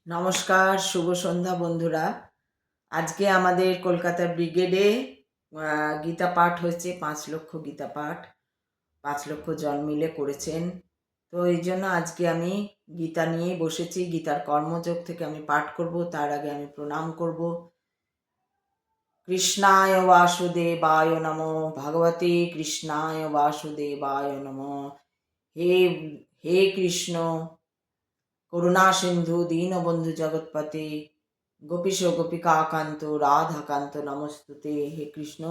নমস্কার, শুভ সন্ধ্যা বন্ধুরা। আজকে আমাদের কলকাতা ব্রিগেডে গীতা পাঠ হয়েছে। 5 লক্ষ গীতা পাঠ 5 লক্ষ জন মিলে করেছেন। তো এই জন্য আজকে আমি গীতা নিয়েই বসেছি। গীতার কর্মযোগ থেকে আমি পাঠ করব। তার আগে আমি প্রণাম করব। কৃষ্ণায় বাসুদেবায় নমো, ভগবতে কৃষ্ণায় বাসুদেবায় নমো। হে হে কৃষ্ণ, করুণা সিন্ধু দীনবন্ধু জগৎপতে, গোপীশ গোপিকাকান্ত রাধাকান্ত নমস্তুতে। হে কৃষ্ণ,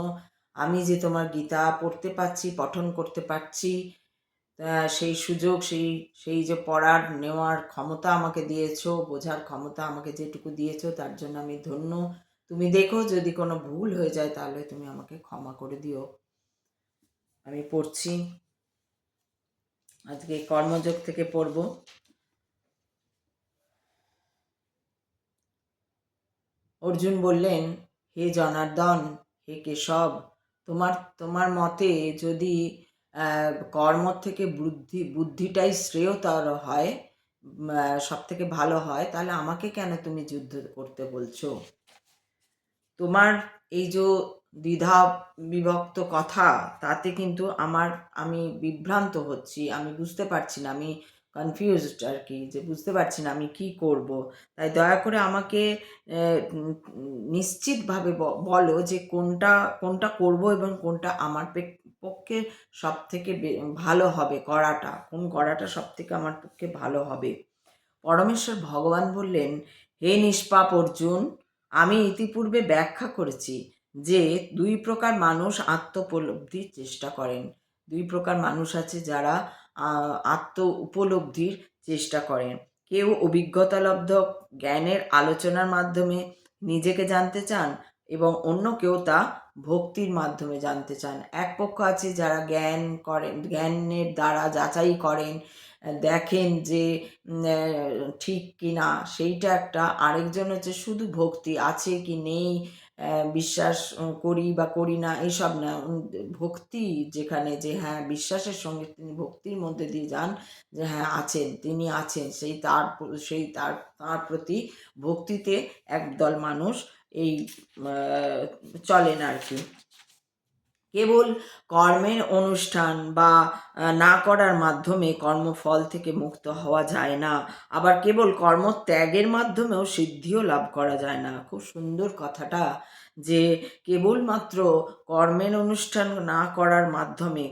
আমি যে তোমার গীতা পড়তে পাচ্ছি, পঠন করতে পারছি, সেই সুযোগ, সেই যে পড়ার নেওয়ার ক্ষমতা আমাকে দিয়েছো, বোঝার ক্ষমতা আমাকে যেটুকু দিয়েছো, তার জন্য আমি ধন্য। তুমি দেখো যদি কোনো ভুল হয়ে যায় তাহলে তুমি আমাকে ক্ষমা করে দিও। আমি পড়ছি, আজকে কর্মযোগ থেকে পড়ব। অর্জুন বললেন, হে জনার্দন, হে কেশব, তোমার মতে যদি কর্ম থেকে বুদ্ধিটাই শ্রেয়তর হয়, সব থেকে ভালো হয়, তাহলে আমাকে কেন তুমি যুদ্ধ করতে বলছো? তোমার এই যে দ্বিধা বিভক্ত কথা, তাতে কিন্তু আমি বিভ্রান্ত হচ্ছি। আমি বুঝতে পারছি না, আমি কনফিউজড আর কি, যে বুঝতে পারছি না আমি কি করব। তাই দয়া করে আমাকে নিশ্চিতভাবে বলো যে কোনটা করব এবং কোনটা আমার পক্ষে সব থেকে ভালো হবে। করাটা সব থেকে আমার পক্ষে ভালো হবে। পরমেশ্বর ভগবান বললেন, হে নিষ্পাপ অর্জুন, আমি ইতিপূর্বে ব্যাখ্যা করেছি যে 2 প্রকার মানুষ আত্মোপলব্ধির চেষ্টা করেন। 2 প্রকার মানুষ আছে যারা আত্ম উপলব্ধির চেষ্টা করেন। কেউ অভিজ্ঞতালব্ধ জ্ঞানের আলোচনার মাধ্যমে নিজেকে জানতে চান এবং অন্য কেউ তা ভক্তির মাধ্যমে জানতে চান। এক পক্ষ আছে যারা জ্ঞানের দ্বারা যাচাই করেন, দেখেন যে ঠিক কি না, সেইটা একটা। আরেকজন হচ্ছে শুধু ভক্তি আছে কি নেই, বিশ্বাস করি বা করি না, এইসব না। ভক্তি যেখানে, যে হ্যাঁ, বিশ্বাসের সঙ্গে তিনি ভক্তির মধ্যে দিয়ে যান, যে হ্যাঁ আছেন, তিনি আছেন, তার প্রতি ভক্তিতে একদল মানুষ এই চলেন আর কি। কেবল কর্মের অনুষ্ঠান বা না করার মাধ্যমে কর্মফল থেকে মুক্ত হওয়া যায় না, আবার কেবল কর্মত্যাগের মাধ্যমেও সিদ্ধিও লাভ করা যায় না। খুব সুন্দর কথাটা, যে কেবলমাত্র কর্মের অনুষ্ঠান না করার মাধ্যমে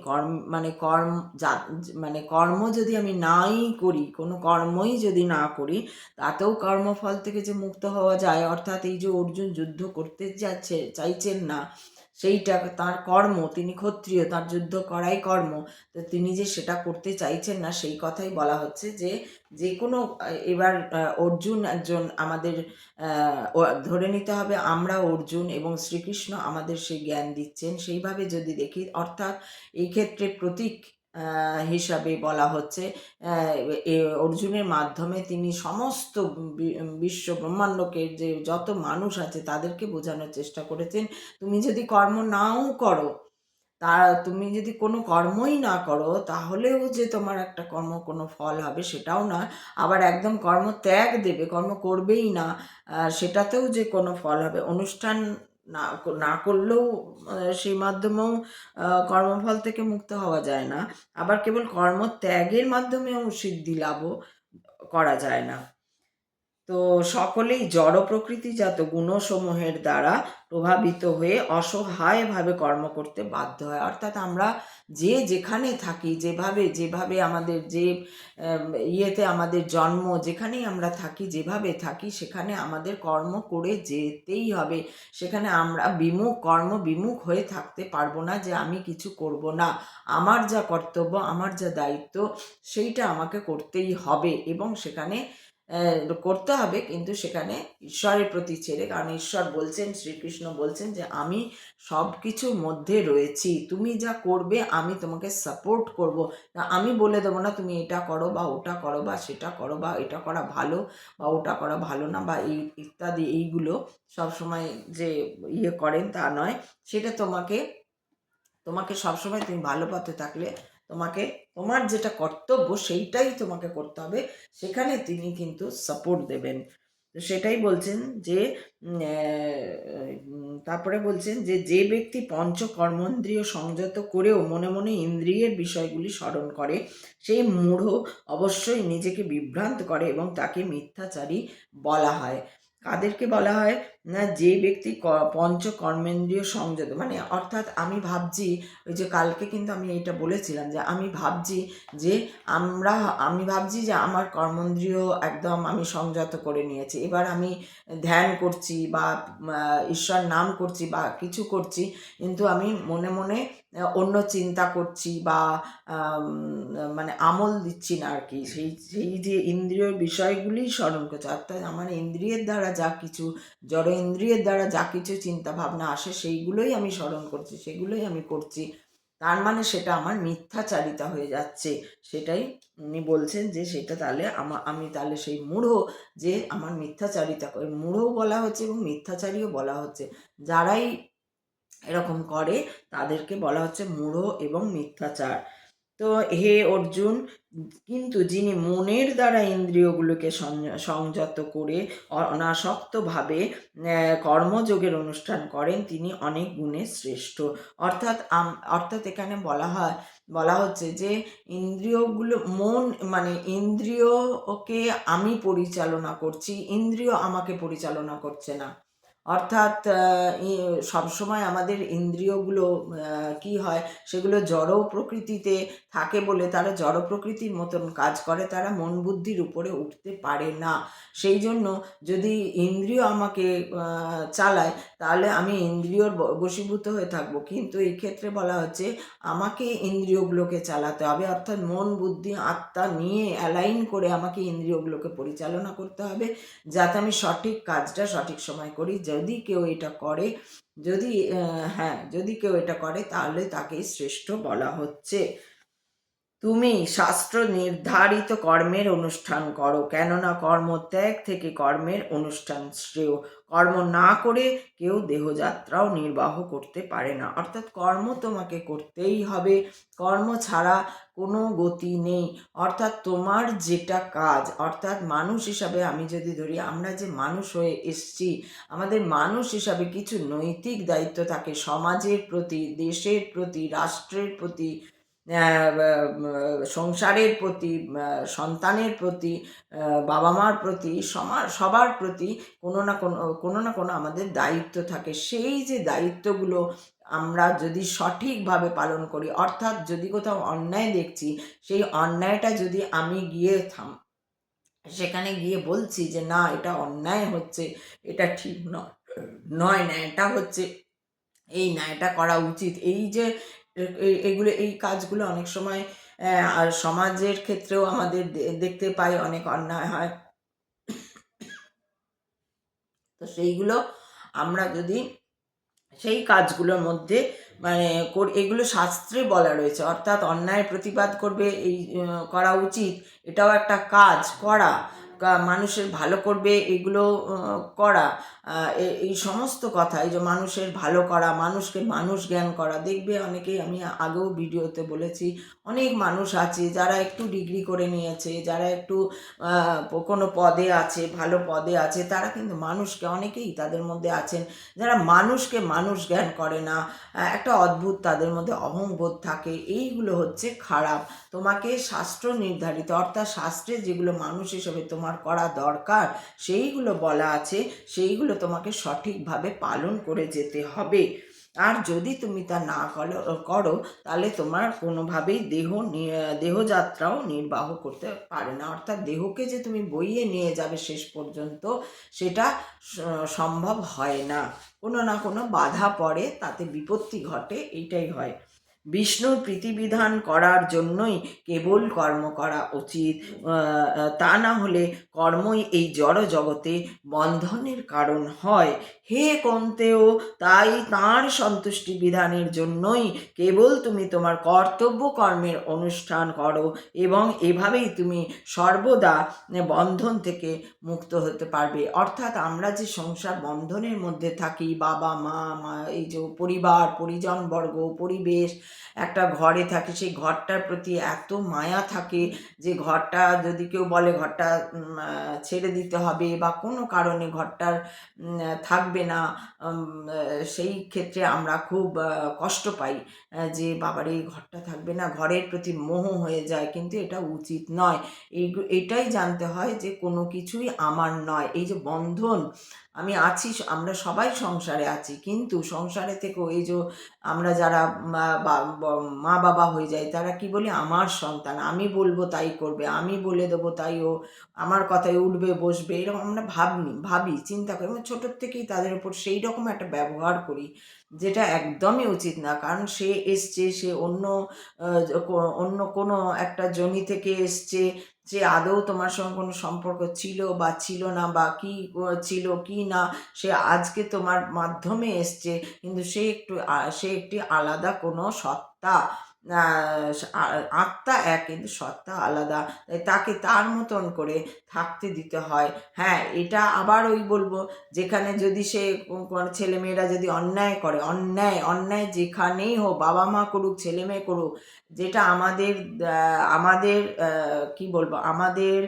কর্ম যদি আমি নাই করি, কোনো কর্মই যদি না করি, তাতেও কর্মফল থেকে যে মুক্ত হওয়া যায়। অর্থাৎ এই যে অর্জুন যুদ্ধ করতে চাইছেন না, সেইটা তার কর্ম, তিনি ক্ষত্রিয়, তার যুদ্ধ করাই কর্ম, তো তিনি যে সেটা করতে চাইছেন না, সেই কথাই বলা হচ্ছে। যে কোনো এবার অর্জুন একজন আমাদের, ধরে নিতে হবে আমরা অর্জুন এবং শ্রীকৃষ্ণ আমাদের সেই জ্ঞান দিচ্ছেন, সেইভাবে যদি দেখি। অর্থাৎ এই ক্ষেত্রে প্রতীক হিসাবে বলা হচ্ছে, অর্জুনের মাধ্যমে তিনি সমস্ত বিশ্ব ব্রহ্মাণ্ডকে যে যত মানুষ আছে তাদেরকে বোঝানোর চেষ্টা করেছেন, তুমি যদি কর্ম নাও করো, তুমি যদি কোনো কর্মই না করো, তাহলেও যে তোমার একটা কোনো ফল হবে সেটাও না। আবার একদম কর্ম ত্যাগ দেবে, কর্ম করবেই না, সেটাতেও যে কোনো ফল হবে। অনুষ্ঠান না করলেও সেই মাধ্যমেও কর্মফল থেকে মুক্ত হওয়া যায় না। আবার কেবল কর্ম ত্যাগের মাধ্যমেও সিদ্ধি লাভও করা যায় না। তো সকলেই জড় প্রকৃতিজাত গুণসমূহের দ্বারা প্রভাবিত হয়ে অসহায়ভাবে কর্ম করতে বাধ্য হয়। অর্থাৎ আমরা যেখানে থাকি, যেভাবে আমাদের যে ইয়েতে আমাদের জন্ম, যেখানেই আমরা থাকি, যেভাবে থাকি, সেখানে আমাদের কর্ম করে যেতেই হবে। সেখানে আমরা কর্ম বিমুখ হয়ে থাকতে পারবো না, যে আমি কিছু করব না। আমার যা কর্তব্য, আমার যা দায়িত্ব, সেইটা আমাকে করতেই হবে এবং সেখানে করতে হবে, কিন্তু সেখানে ঈশ্বরের প্রতি ছেড়ে। কারণ ঈশ্বর বলছেন, শ্রীকৃষ্ণ বলছেন যে আমি সব কিছুর মধ্যে রয়েছি, তুমি যা করবে আমি তোমাকে সাপোর্ট করব। আমি বলে দেবো না তুমি এটা করো বা ওটা করো বা সেটা করো, বা এটা করা ভালো বা ওটা করা ভালো না, বা এই ইত্যাদি, এইগুলো সবসময় যে করেন তা নয়। সেটা তোমাকে সবসময়, তুমি ভালো পথে থাকলে তোমার যেটা কর্তব্য সেইটাই তোমাকে করতে হবে, সেখানে তিনি কিন্তু সাপোর্ট দেবেন। তো সেটাই বলছেন যে তারপরে বলছেন যে যে ব্যক্তি পঞ্চ কর্মেন্দ্রিয় সংযত করেও মনে মনে ইন্দ্রিয়ের বিষয়গুলি স্মরণ করে সেই মূঢ় অবশ্যই নিজেকে বিভ্রান্ত করে এবং তাকে মিথ্যাচারী বলা হয়। কাদেরকে বলা হয় না, যে ব্যক্তি পঞ্চ কর্মেন্দ্রিয় সংযত, মানে অর্থাৎ আমি ভাবছি, ওই যে কালকে কিন্তু আমি এটা বলেছিলাম যে আমি ভাবছি যে আমি ভাবছি যে আমার কর্মেন্দ্রিয় একদম আমি সংযত করে নিয়েছি, এবার আমি ধ্যান করছি বা ঈশ্বর নাম করছি বা কিছু করছি, কিন্তু আমি মনে মনে অন্য চিন্তা করছি বা মানে আমল দিচ্ছি না আর কি, সেই সেই যে ইন্দ্রিয়র বিষয়গুলি স্মরণ করছে, অর্থাৎ আমার ইন্দ্রিয়ের দ্বারা যা কিছু, জড় ইন্দ্রিয়ের দ্বারা যা কিছু চিন্তা ভাবনা আসে সেইগুলোই আমি স্মরণ করছি, সেগুলোই আমি করছি, তার মানে সেটা আমার মিথ্যাচারিতা হয়ে যাচ্ছে। সেটাই উনি বলছেন যে সেটা তাহলে আমি তাহলে সেই মূঢ়, যে আমার মিথ্যাচারিতা করে, মূঢ়ও বলা হচ্ছে এবং মিথ্যাচারীও বলা হচ্ছে। যারাই এরকম করে তাদেরকে বলা হচ্ছে মূঢ় এবং মিথ্যাচার। তো হে অর্জুন, কিন্তু যিনি মনের দ্বারা ইন্দ্রিয়গুলোকে সংযত করে অনাসক্তভাবে কর্মযোগের অনুষ্ঠান করেন তিনি অনেক গুণে শ্রেষ্ঠ। অর্থাৎ এখানে বলা হচ্ছে যে ইন্দ্রিয়গুলো, মন মানে ইন্দ্রিয়কে আমি পরিচালনা করছি, ইন্দ্রিয় আমাকে পরিচালনা করছে না। অর্থাৎ সবসময় আমাদের ইন্দ্রিয়গুলো কি হয়, সেগুলো জড় প্রকৃতিতে থাকে বলে তারা জড় প্রকৃতির মতন কাজ করে, তারা মন বুদ্ধির উপরে উঠতে পারে না। সেই জন্য যদি ইন্দ্রিয় আমাকে চালায় তাহলে আমি ইন্দ্রিয়র বশীভূত হয়ে থাকবো, কিন্তু এই ক্ষেত্রে বলা হচ্ছে আমাকে ইন্দ্রিয়গুলোকে চালাতে হবে, অর্থাৎ মন বুদ্ধি আত্মা নিয়ে অ্যালাইন করে আমাকে ইন্দ্রিয়গুলোকে পরিচালনা করতে হবে, যাতে আমি সঠিক কাজটা সঠিক সময় করি। যদি কেউ এটা করে, যদি কেউ এটা করে তাহলে তাকেই শ্রেষ্ঠ বলা হচ্ছে। তুমি শাস্ত্র নির্ধারিত কর্মের অনুষ্ঠান করো, কেননা কর্মত্যাগ থেকে কর্মের অনুষ্ঠান শ্রেয়। কর্ম না করে কেউ দেহযাত্রাও নির্বাহ করতে পারে না। অর্থাৎ কর্ম তোমাকে করতেই হবে, কর্ম ছাড়া কোনো গতি নেই। অর্থাৎ তোমার যেটা কাজ, অর্থাৎ মানুষ হিসাবে আমি যদি ধরি, আমরা যে মানুষ হয়ে এসছি, আমাদের মানুষ হিসাবে কিছু নৈতিক দায়িত্ব থাকে সমাজের প্রতি, দেশের প্রতি, রাষ্ট্রের প্রতি, সংসারের প্রতি, সন্তানের প্রতি, বাবা মার প্রতি, সবার প্রতি কোনো না কোনো আমাদের দায়িত্ব থাকে। সেই যে দায়িত্বগুলো আমরা যদি সঠিকভাবে পালন করি, অর্থাৎ যদি কোথাও অন্যায় দেখছি, সেই অন্যায়টা যদি আমি গিয়ে সেখানে গিয়ে বলছি যে না, এটা অন্যায় হচ্ছে, এটা ঠিক নয়, ন্যায়টা হচ্ছে এই, ন্যায়টা করা উচিত, এই যে এই কাজগুলো অনেক সময় আর সমাজের ক্ষেত্রেও আমাদের দেখতে পাই অনেক অন্যায় হয়। তো সেইগুলো আমরা যদি সেই কাজগুলোর মধ্যে মানে এগুলো শাস্ত্রে বলা রয়েছে, অর্থাৎ অন্যায়ের প্রতিবাদ করবে, এই করা উচিত, এটাও একটা কাজ করা, মানুষের ভালো করবে, এগুলো করা, এই সমস্ত কথা, এই যে মানুষের ভালো করা, মানুষকে মানুষ জ্ঞান করা। দেখবে অনেকেই, আমি আগেও ভিডিওতে বলেছি, অনেক মানুষ আছে যারা একটু ডিগ্রি করে নিয়েছে, যারা একটু কোনো পদে আছে, ভালো পদে আছে, তারা কিন্তু মানুষকে, অনেকেই তাদের মধ্যে আছেন যারা মানুষকে মানুষ জ্ঞান করে না, একটা অদ্ভুত তাদের মধ্যে অহংবোধ থাকে, এইগুলো হচ্ছে খারাপ। তোমাকে শাস্ত্র নির্ধারিত, অর্থাৎ শাস্ত্রে যেগুলো মানুষ হিসেবে তোমার করা দরকার সেইগুলো বলা আছে, সেইগুলো তোমাকে সঠিকভাবে পালন করে যেতে হবে। আর যদি তুমি তা না করো তাহলে তোমার কোনোভাবেই দেহযাত্রাও নির্বাহ করতে পারে না, অর্থাৎ দেহকে যে তুমি বইয়ে নিয়ে যাবে শেষ পর্যন্ত, সেটা সম্ভব হয় না, কোনো না কোনো বাধা পড়ে, তাতে বিপত্তি ঘটে, এইটাই হয়। বিষ্ণুর প্রীতিবিধান করার জন্যই কেবল কর্ম করা উচিত, তা না হলে কর্মই এই জড় জগতে বন্ধনের কারণ হয়। হে কন্তেয়, তাই তাঁর সন্তুষ্টি বিধানের জন্যই কেবল তুমি তোমার কর্তব্য কর্মের অনুষ্ঠান করো, এবং এভাবেই তুমি সর্বদা বন্ধন থেকে মুক্ত হতে পারবে। অর্থাৎ আমরা যে সংসার বন্ধনের মধ্যে থাকি, বাবা মা, এই যে পরিবার, পরিজনবর্গ, পরিবেশ, একটা ঘরে থাকি, সেই ঘরটার প্রতি এত মায়া থাকে যে ঘরটা যদি কেউ বলে ঘরটা ছেড়ে দিতে হবে বা কোনো কারণে ঘরটার থাকবে না, সেই ক্ষেত্রে আমরা খুব কষ্ট পাই যে বাবারে এই ঘরটা থাকবে না, ঘরের প্রতি মোহ হয়ে যায়। কিন্তু এটা উচিত নয়। এটাই জানতে হয় যে কোনো কিছুই আমার নয়। এই যে বন্ধন, আমি আছি, আমরা সবাই সংসারে আছি, কিন্তু সংসারে থেকেও এই যে আমরা যারা মা বাবা হয়ে যাই, তারা কি বলে আমার সন্তান, আমি বলবো তাই করবে, আমি বলে দেবো তাই ও আমার কথায় উঠবে বসবে, এরকম আমরা ভাবি চিন্তা করি, এবং ছোটোর থেকেই তাদের উপর সেই রকম একটা ব্যবহার করি, যেটা একদমই উচিত না। কারণ সে এসছে, সে অন্য কোনো একটা জনি থেকে এসছে, যে আদৌ তোমার সঙ্গে কোনো সম্পর্ক ছিল বা ছিল না, বা কি ছিল কি না, সে আজকে তোমার মাধ্যমে এসছে, কিন্তু সে একটি আলাদা কোনো সত্তা। আত্মা এক, কিন্তু সত্তা আলাদা, তাই তাকে তার মতন করে থাকতে দিতে হয়। হ্যাঁ, এটা আবার ওই বলবো, যেখানে যদি সে ছেলেমেয়েরা যদি অন্যায় করে, অন্যায় যেখানেই হোক, বাবা মা করুক, ছেলে মেয়ে করুক, যেটা আমাদের কি বলবো, আমাদের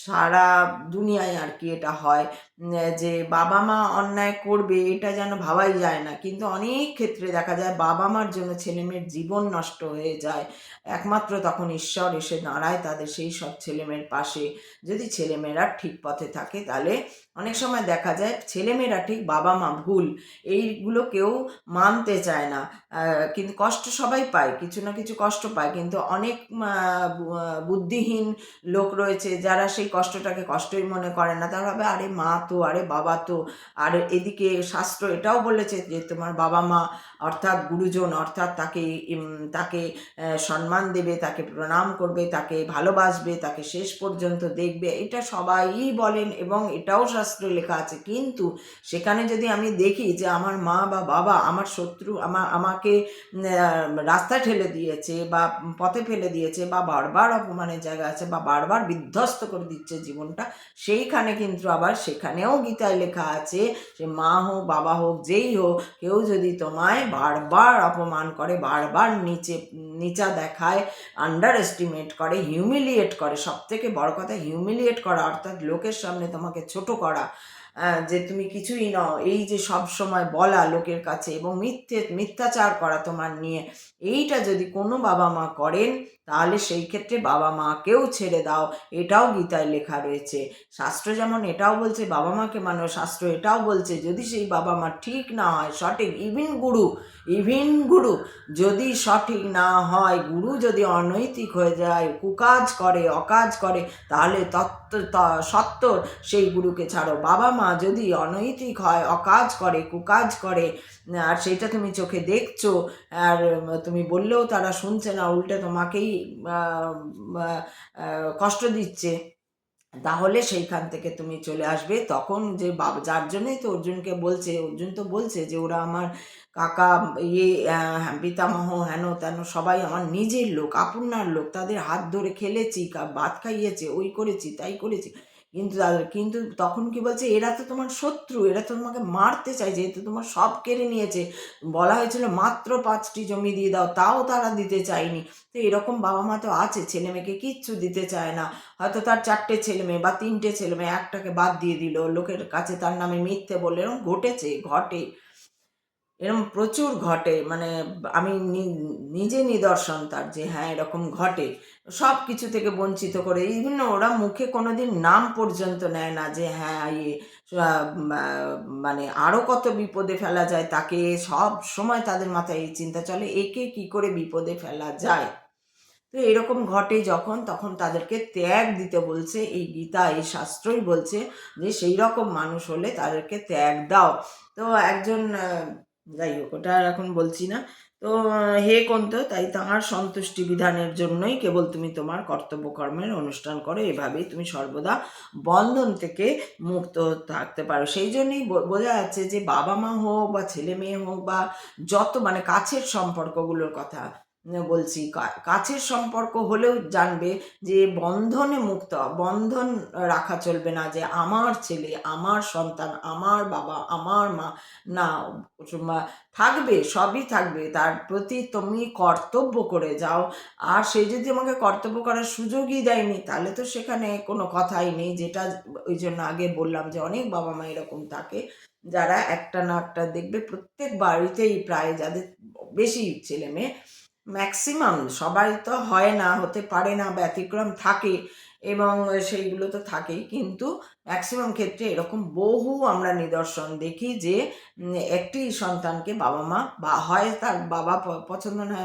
সারা দুনিয়ায় আর কি এটা হয়, যে বাবা মা অন্যায় করবে এটা যেন ভাবাই যায় না, কিন্তু অনেক ক্ষেত্রে দেখা যায় বাবা মার জন্য ছেলেমেয়ের জীবন নষ্ট হয়ে যায়। একমাত্র তখন ঈশ্বর এসে দাঁড়ায় তাদের সেই সব ছেলেমেয়ের পাশে। যদি ছেলেমেয়েরা ঠিক পথে থাকে, তাহলে অনেক সময় দেখা যায় ছেলেমেয়েরা ঠিক, বাবা মা ভুল, এইগুলো কেউ মানতে চায় না। কিন্তু কষ্ট সবাই পায়, কিছু না কিছু কষ্ট পায়, কিন্তু অনেক বুদ্ধিহীন লোক রয়েছে যারা সেই কষ্টটাকে কষ্টই মনে করে না। তারা ভাবে আরে মা তো, আরে বাবা তো। আর এদিকে শাস্ত্র এটাও বলেছে যে তোমার বাবা মা অর্থাৎ গুরুজন, অর্থাৎ তাকে সম্মান দেবে, তাকে প্রণাম করবে, তাকে ভালোবাসবে, তাকে শেষ পর্যন্ত দেখবে, এটা সবাই বলেন এবং এটাও শাস্ত্রে লেখা আছে। কিন্তু সেখানে যদি আমি দেখি যে আমার মা বা বাবা আমার শত্রু, আমাকে রাস্তায় ঠেলে দিয়েছে বা পথে ফেলে দিয়েছে, বা বারবার অপমানের জায়গা আছে, বা বারবার বিধ্বস্ত করে দিচ্ছে জীবনটা, সেইখানে কিন্তু আবার সেখানেও গীতায় লেখা আছে যে মা হোক বাবা হোক যেই হোক, কেউ যদি তোমায় বারবার অপমান করে, বারবার নিচা দেখায়, আন্ডার এস্টিমেট করে, হিউমিলিয়েট করে, সব থেকে বড় কথা হিউমিলিয়েট করা, অর্থাৎ লোকের সামনে তোমাকে ছোট করা, যে তুমি কিছুই নও, এই যে সব সময় বলা লোকের কাছে, এবং মিথ্যাচার করা তোমার নিয়ে, এইটা যদি কোনো বাবা মা করেন, তাহলে সেই ক্ষেত্রে বাবা মাকেও ছেড়ে দাও। এটাও গীতায় লেখা রয়েছে। শাস্ত্র যেমন এটাও বলছে বাবা মাকে মানো, শাস্ত্র এটাও বলছে যদি সেই বাবা মা ঠিক না হয়, সঠিক, ইভিন গুরু যদি সঠিক না হয়, গুরু যদি অনৈতিক হয়ে যায়, কুকাজ করে, অকাজ করে, তাহলে সত্তর সেই গুরুকে ছাড়ো। বাবা মা যদি অনৈতিক হয়, অকাজ করে, কুকাজ করে, আর সেটা তুমি চোখে দেখছো, আর তুমি বললেও তারা শুনছে না, উল্টে তোমাকেই কষ্ট দিচ্ছে, তাহলে সেইখান থেকে তুমি চলে আসবে। তখন যে যার জন্যই তো অর্জুন তো বলছে যে ওরা আমার কাকা, পিতামহ, হেন তেন, সবাই আমার নিজের লোক, আপনার লোক, তাদের হাত ধরে খেলেছি, ভাত খাইয়েছে, ওই করেছি তাই করেছি, কিন্তু তখন কি বলছে, এরা তো তোমার শত্রু, এরা তো তোমাকে মারতে চাই, যেহেতু তোমার সব কেড়ে নিয়েছে। বলা হয়েছিল মাত্র 5টি জমি দিয়ে দাও, তাও তারা দিতে চায়নি। তো এরকম বাবা মা তো আছে, ছেলে মেয়েকে কিচ্ছু দিতে চায় না, হয়তো তার 4টে ছেলে মেয়ে বা 3টে ছেলে মেয়ে, একটাকে বাদ দিয়ে দিল, লোকের কাছে তার নামে মিথ্যে বললো, এরকম ঘটে, এরকম প্রচুর ঘটে। মানে আমি নিজে নিদর্শন তার, যে হ্যাঁ এরকম ঘটে, সব কিছু থেকে বঞ্চিত করে, বিভিন্ন ওরা মুখে কোনোদিন নাম পর্যন্ত নেয় না, যে হ্যাঁ মানে আরও কত বিপদে ফেলা যায় তাকে, সব সময় তাদের মাথায় এই চিন্তা চলে, একে কি করে বিপদে ফেলা যায়। তো এরকম ঘটে যখন, তখন তাদেরকে ত্যাগ দিতে বলছে এই গীতা, এই শাস্ত্রই বলছে যে সেই রকম মানুষ হলে তাদেরকে ত্যাগ দাও। তো একজন যাই হোক, ওটা আর এখন বলছি না। তো হে কন্ত, তাই তাঁর সন্তুষ্টি বিধানের জন্যই কেবল তুমি তোমার কর্তব্য কর্মের অনুষ্ঠান করো, এভাবেই তুমি সর্বদা বন্ধন থেকে মুক্ত থাকতে পারো। সেই জন্যই বোঝা যাচ্ছে যে বাবা মা হোক বা ছেলে মেয়ে হোক বা যত মানে কাছের সম্পর্কগুলোর কথা, বলছি, কাছের সম্পর্ক হলেও জানবে যে বন্ধনে মুক্ত, বন্ধন রাখা চলবে না যে আমার ছেলে, আমার সন্তান, আমার বাবা, আমার মা, না, থাকবে, সবই থাকবে, তার প্রতি তুমি কর্তব্য করে যাও। আর সে যদি আমাকে কর্তব্য করার সুযোগই দেয়নি, তাহলে তো সেখানে কোনো কথাই নেই। যেটা ওই জন্য আগে বললাম যে অনেক বাবা মা এরকম থাকে, যারা একটা না একটা দেখবে প্রত্যেক বাড়িতেই, প্রায় যাদের বেশি ছেলে মেয়ে, ম্যাক্সিমাম, সবাই তো হয় না, হতে পারে না, ব্যতিক্রম থাকে, এবং সেইগুলো তো থাকেই, কিন্তু ম্যাক্সিমাম ক্ষেত্রে এরকম বহু আমরা নিদর্শন দেখি যে একটি সন্তানকে বাবা মা, বা হয় তার বাবা পছন্দ না,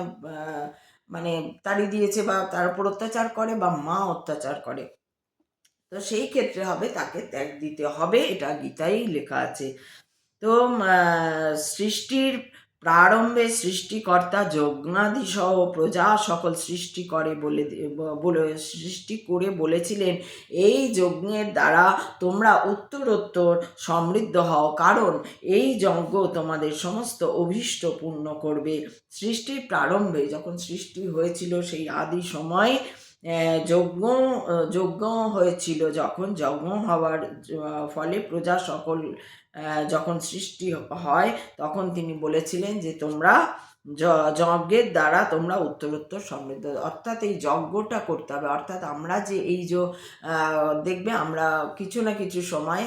মানে তাড়িয়ে দিয়েছে বা তার উপর অত্যাচার করে, বা মা অত্যাচার করে, তো সেই ক্ষেত্রে হবে তাকে ত্যাগ দিতে হবে, এটা গীতায় লেখা আছে। তো সৃষ্টির প্রারম্ভে সৃষ্টিকর্তা যজ্ঞাদি সহ প্রজা সকল সৃষ্টি করে বলে সৃষ্টি করে বলেছিলেন, এই যজ্ঞের দ্বারা তোমরা উত্তরোত্তর সমৃদ্ধ হও, কারণ এই যজ্ঞ তোমাদের সমস্ত অভীষ্ট পূর্ণ করবে। সৃষ্টির প্রারম্ভে যখন সৃষ্টি হয়েছিল, সেই আদি সময় যজ্ঞ যজ্ঞ হয়েছিল, যখন যজ্ঞ হওয়ার ফলে প্রজা সকল যখন সৃষ্টি হয়, তখন তিনি বলেছিলেন যে তোমরা যজ্ঞের দ্বারা তোমরা উত্তরোত্তর সমৃদ্ধ, অর্থাৎ এই যজ্ঞটা করতে হবে। অর্থাৎ আমরা যে এই যে দেখবে আমরা কিছু না কিছু সময়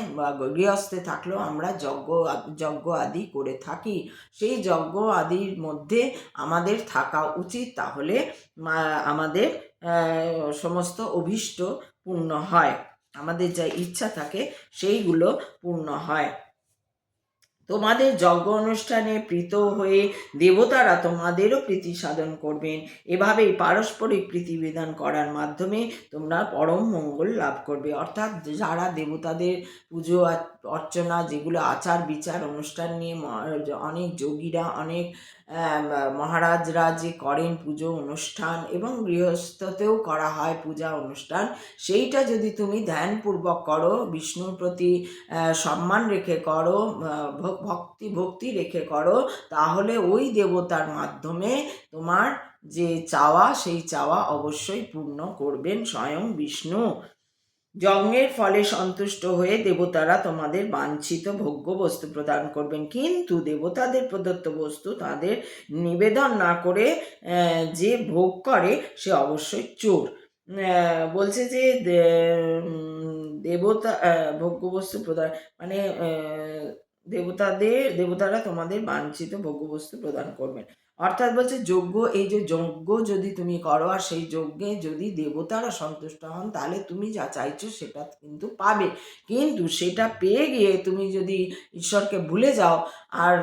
গৃহস্থে থাকলেও আমরা যজ্ঞ আদি করে থাকি, সেই যজ্ঞ আদির মধ্যে আমাদের থাকা উচিত, তাহলে আমাদের সমস্ত অভীষ্ট পূর্ণ হয়, আমাদের যা ইচ্ছা থাকে সেইগুলো পূর্ণ হয়। তোমাদের যজ্ঞ অনুষ্ঠানে প্রীত হয়ে দেবতারা তোমাদেরও প্রীতি সাধন করবেন। এভাবেই পারস্পরিক প্রীতি বিধান করার মাধ্যমে তোমরা পরম মঙ্গল লাভ করবে। অর্থাৎ যারা দেবতাদের পুজো অর্চনা, যেগুলো আচার বিচার অনুষ্ঠান নিয়ে অনেক যোগীরা, অনেক মহারাজরা যে করেন পুজো অনুষ্ঠান, এবং গৃহস্থতেও করা হয় পূজা অনুষ্ঠান, সেইটা যদি তুমি ধ্যানপূর্বক করো, বিষ্ণুর প্রতি সম্মান রেখে করো, ভক্তি রেখে করো, তাহলে ওই দেবতার মাধ্যমে তোমার যে চাওয়া, সেই চাওয়া অবশ্যই পূর্ণ করবেন স্বয়ং বিষ্ণু। যজ্ঞের ফলে সন্তুষ্ট হয়ে দেবতারা তোমাদের বাঞ্ছিত ভোগ্য বস্তু প্রদান করবেন, কিন্তু দেবতাদের প্রদত্ত বস্তু তাদের নিবেদন না করে যে ভোগ করে সে অবশ্যই চোর। বলছে যে দেবতা ভোগ্যবস্তু প্রদান, মানে দেবতারা তোমাদের বাঞ্ছিত ভোগ্যবস্তু প্রদান করবেন। অর্থাৎ বলছে যজ্ঞ, এই যে যজ্ঞ যদি তুমি করো, আর সেই যজ্ঞে যদি দেবতারা সন্তুষ্ট হন, তাহলে তুমি যা চাইছো সেটা কিন্তু পাবে। কিন্তু সেটা পেয়ে গিয়ে তুমি যদি ঈশ্বরকে ভুলে যাও আর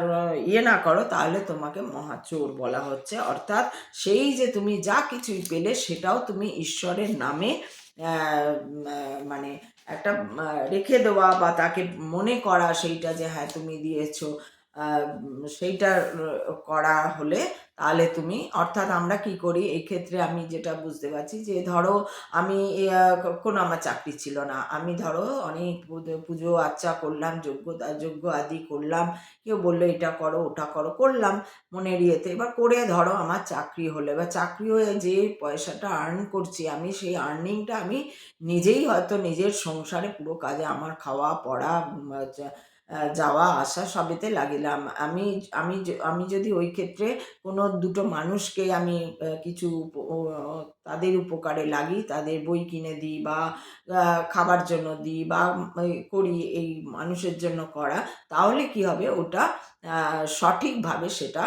না করো, তাহলে তোমাকে মহাচোর বলা হচ্ছে। অর্থাৎ সেই যে তুমি যা কিছুই পেলে, সেটাও তুমি ঈশ্বরের নামে মানে একটা রেখে দেওয়া, বা তাকে মনে করা সেইটা যে হ্যাঁ তুমি দিয়েছো, সেইটা করা হলে তাহলে তুমি, অর্থাৎ আমরা কি করি এই ক্ষেত্রে, আমি যেটা বুঝতে পারছি যে ধরো আমি কোনো আমার চাকরি ছিল না, আমি ধরো অনেক পুজো আচ্চা করলাম, যজ্ঞ আদি করলাম, কেউ বললো এটা করো ওটা করো, করলাম মনের ইয়েতে, এবার করে ধরো আমার চাকরি হলো, এবার চাকরি হয়ে যে পয়সাটা আর্ন করছি, আমি সেই আর্নিংটা আমি নিজেই হয়তো নিজের সংসারে পুরো কাজে, আমার খাওয়া পড়া যাওয়া আসা সবেতে লাগিলাম, আমি আমি আমি যদি ওই ক্ষেত্রে কোনো দুটো মানুষকে আমি কিছু তাদের উপকারে লাগি, তাদের বই কিনে দিই, বা খাবার জন্য দিই, বা করি, এই মানুষের জন্য করা, তাহলে কি হবে, ওটা সঠিকভাবে সেটা